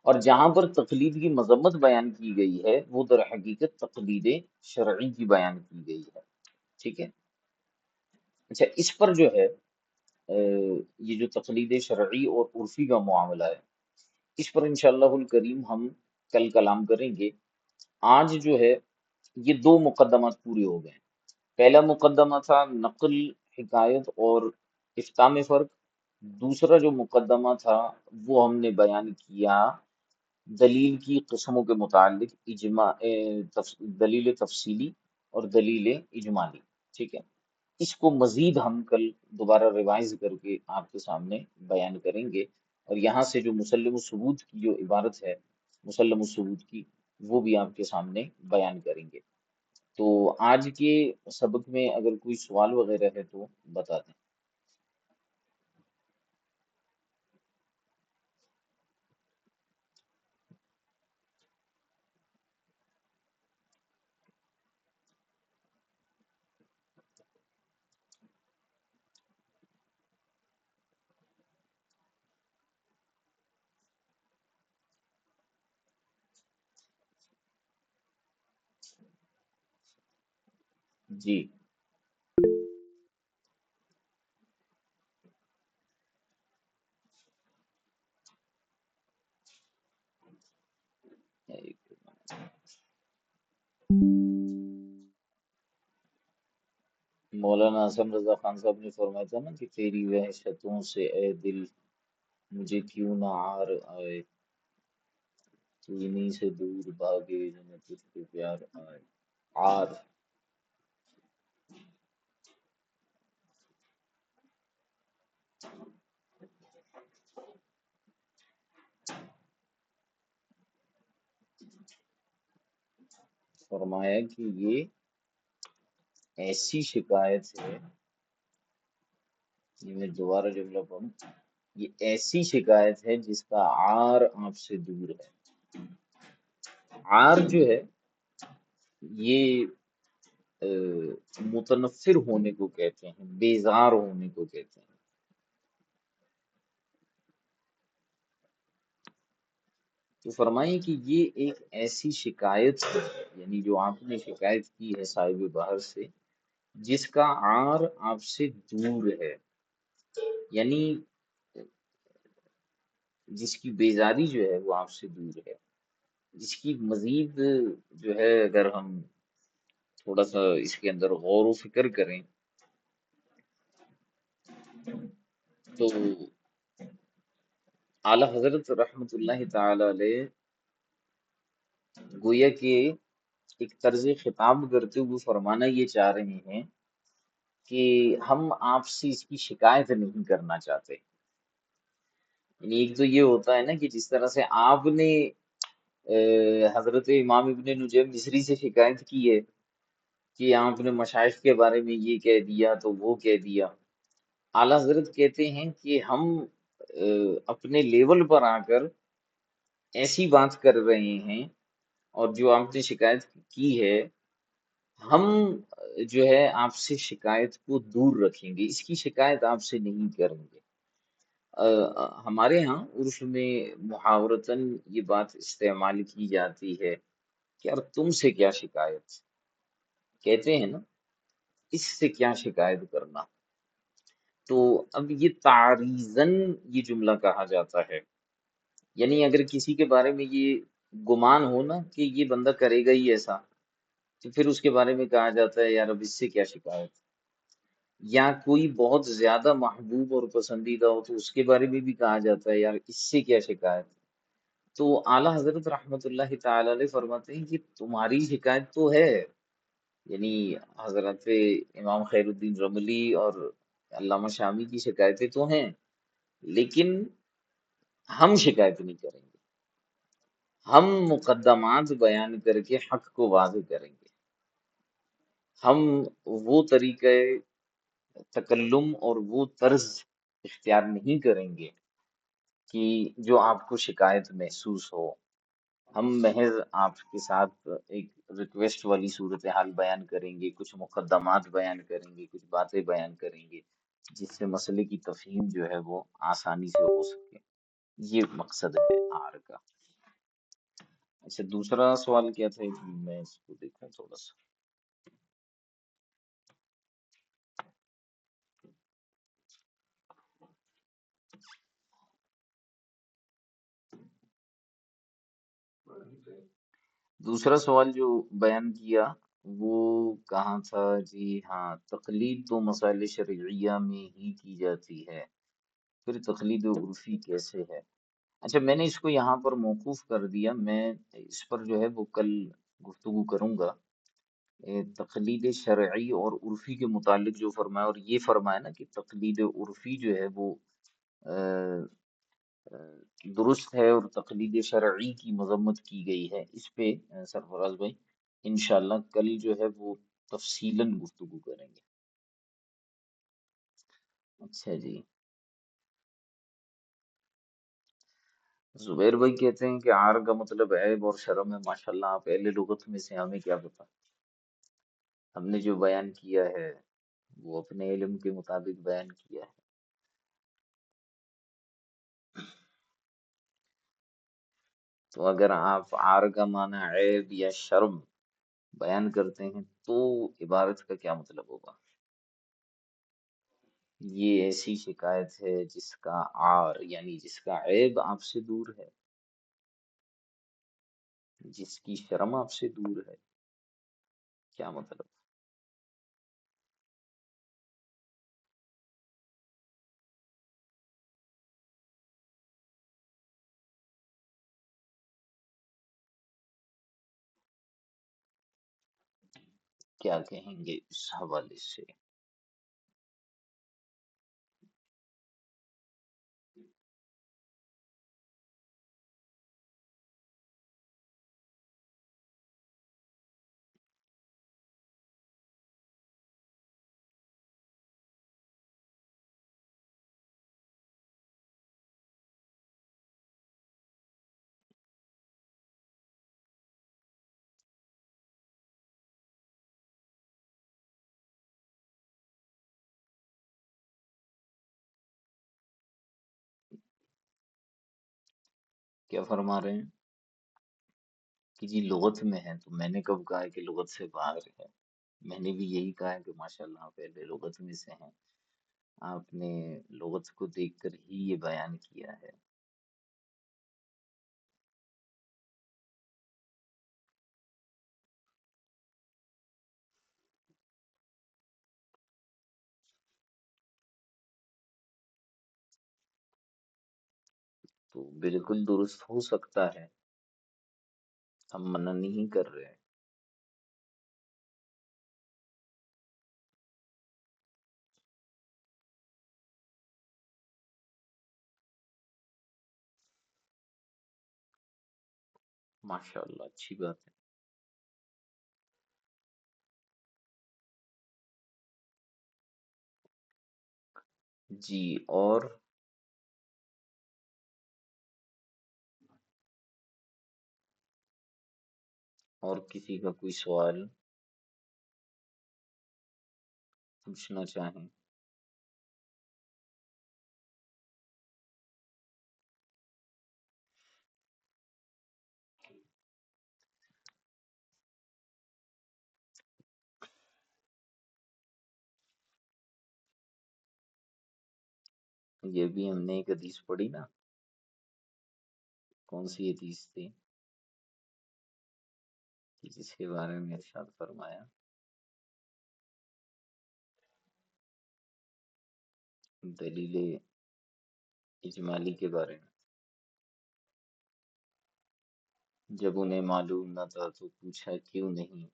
اور جہاں پر تقلید کی مذمت بیان کی گئی ہے وہ در حقیقت تقلید شرعی کی بیان کی گئی ہے۔ ٹھیک ہے۔ اچھا، اس پر جو ہے یہ جو تقلید شرعی اور عرفی کا معاملہ ہے، اس پر انشاءاللہ الکریم ہم کل کلام کریں گے۔ آج جو ہے یہ دو مقدمات پورے ہو گئے ہیں۔ پہلا مقدمہ تھا نقل، حکایت اور افتاء میں فرق۔ دوسرا جو مقدمہ تھا وہ ہم نے بیان کیا دلیل کی قسموں کے متعلق، دلیل تفصیلی اور دلیل اجمالی۔ ٹھیک ہے۔ اس کو مزید ہم کل دوبارہ ریوائز کر کے آپ کے سامنے بیان کریں گے، اور یہاں سے جو مسلم الثبوت کی جو عبارت ہے، مسلم الثبوت کی، وہ بھی آپ کے سامنے بیان کریں گے۔ تو آج کے سبق میں اگر کوئی سوال وغیرہ ہے تو بتا دیں۔ جی مولانا اعظم رضا خان صاحب نے فرمایا تھا نا کہ تیری وحشتوں سے اے دل مجھے کیوں نہ عار آئے، تو انہی سے دور بھاگے جنہیں تجھ کو پیار آئے۔ عار فرمایا کہ یہ ایسی شکایت ہے، یہ میں دوبارہ جملہ پڑھوں، یہ ایسی شکایت ہے جس کا عار آپ سے دور ہے۔ عار جو ہے یہ متنفر ہونے کو کہتے ہیں، بیزار ہونے کو کہتے ہیں۔ تو فرمائیں کہ یہ ایک ایسی شکایت ہے، یعنی جو آپ نے شکایت کی ہے صاحب بہر سے، جس کا عار آپ سے دور ہے، یعنی جس کی بیزاری جو ہے وہ آپ سے دور ہے، جس کی مزید جو ہے اگر ہم تھوڑا سا اس کے اندر غور و فکر کریں تو اعلی حضرت رحمت اللہ تعالی علیہ گویا کہ ایک طرز خطاب کرتے ہوئے فرمانا یہ چاہ رہے ہیں کہ ہم آپ سے اس کی شکایت نہیں کرنا چاہتے۔ یعنی ایک تو یہ ہوتا ہے نا کہ جس طرح سے آپ نے حضرت امام ابن نجیم مصری سے شکایت کی ہے کہ آپ نے مشائخ کے بارے میں یہ کہہ دیا تو وہ کہہ دیا، اعلی حضرت کہتے ہیں کہ ہم اپنے لیول پر آ کر ایسی بات کر رہے ہیں، اور جو آپ نے شکایت کی ہے ہم جو ہے آپ سے شکایت کو دور رکھیں گے، اس کی شکایت آپ سے نہیں کریں گے۔ ہمارے ہاں عرف میں محاورتاً یہ بات استعمال کی جاتی ہے کہ یار تم سے کیا شکایت، کہتے ہیں نا، اس سے کیا شکایت کرنا۔ تو اب یہ تعریضاً یہ جملہ کہا جاتا ہے، یعنی اگر کسی کے بارے میں یہ گمان ہو نا کہ یہ بندہ کرے گا ہی ایسا، تو پھر اس کے بارے میں کہا جاتا ہے یار اب اس سے کیا شکایت۔ یا کوئی بہت زیادہ محبوب اور پسندیدہ ہو تو اس کے بارے میں بھی کہا جاتا ہے یار اس سے کیا شکایت۔ تو اعلیٰ حضرت رحمت اللہ تعالی علیہ فرماتے ہیں کہ تمہاری شکایت تو ہے، یعنی حضرت امام خیر الدین رملی اور علامہ شامی کی شکایتیں تو ہیں، لیکن ہم شکایت نہیں کریں گے، ہم مقدمات بیان کر کے حق کو واضح کریں گے، ہم وہ طریقہ تکلم اور وہ طرز اختیار نہیں کریں گے کہ جو آپ کو شکایت محسوس ہو۔ ہم محض آپ کے ساتھ ایک ریکویسٹ والی صورتحال بیان کریں گے، کچھ مقدمات بیان کریں گے، کچھ باتیں بیان کریں گے جس سے مسئلے کی تفہیم جو ہے وہ آسانی سے ہو سکے۔ یہ مقصد ہے آر کا۔ اچھا دوسرا سوال کیا تھا، میں اس کو دیکھوں تھوڑا سا۔ دوسرا سوال جو بیان کیا وہ کہاں تھا؟ جی ہاں، تقلید تو مسائل شرعیہ میں ہی کی جاتی ہے، پھر تقلید عرفی کیسے ہے؟ اچھا میں نے اس کو یہاں پر موقوف کر دیا، میں اس پر جو ہے وہ کل گفتگو کروں گا۔ تقلید شرعی اور عرفی کے متعلق جو فرمایا، اور یہ فرمایا نا کہ تقلید عرفی جو ہے وہ درست ہے اور تقلید شرعی کی مذمت کی گئی ہے، اس پہ سرفراز بھائی انشاءاللہ کل جو ہے وہ تفصیلاً گفتگو کریں گے۔ اچھا جی، زبیر بھائی کہتے ہیں کہ عار کا مطلب عیب اور شرم ہے۔ ماشاءاللہ آپ اہل لغت میں سے، ہمیں کیا پتا، ہم نے جو بیان کیا ہے وہ اپنے علم کے مطابق بیان کیا ہے۔ تو اگر آپ عار کا معنی عیب یا شرم بیان کرتے ہیں تو عبارت کا کیا مطلب ہوگا؟ یہ ایسی شکایت ہے جس کا عار یعنی جس کا عیب آپ سے دور ہے، جس کی شرم آپ سے دور ہے، کیا مطلب؟ کیا کہیں گے اس حوالے سے؟ کیا فرما رہے ہیں کہ جی لغت میں ہے، تو میں نے کب کہا ہے کہ لغت سے باہر ہے؟ میں نے بھی یہی کہا ہے کہ ماشاءاللہ آپ پہلے لغت میں سے ہیں، آپ نے لغت کو دیکھ کر ہی یہ بیان کیا ہے۔ تو بالکل درست ہو سکتا ہے، ہم منع نہیں کر رہے ہیں۔ ماشاءاللہ اچھی بات ہے۔ جی اور کسی کا کوئی سوال پوچھنا چاہیں؟ یہ بھی ہم نے ایک حدیث پڑھی نا، کون سی حدیث تھی کہ جس کے بارے میں ارشاد فرمایا؟ دلیل اجمالی کے بارے میں، جب انہیں معلوم نہ تھا تو پوچھا کیوں نہیں؟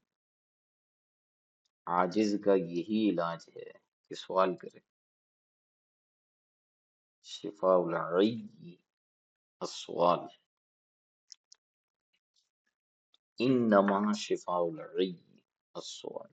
عاجز کا یہی علاج ہے کہ سوال کرے۔ شفاء العی السؤال، انما شفاء العی السؤال۔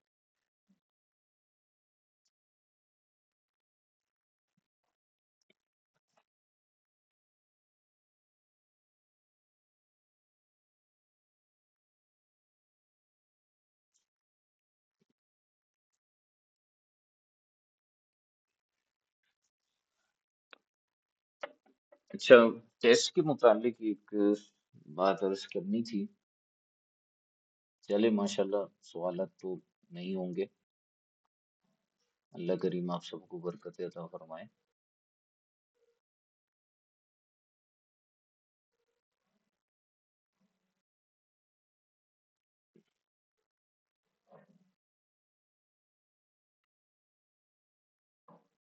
اچھا، ٹیسٹ کے متعلق ایک بات عرض کرنی تھی۔ چلے ماشاءاللہ سوالات تو نہیں ہوں گے، اللہ کریم آپ سب کو برکت عطا فرمائے۔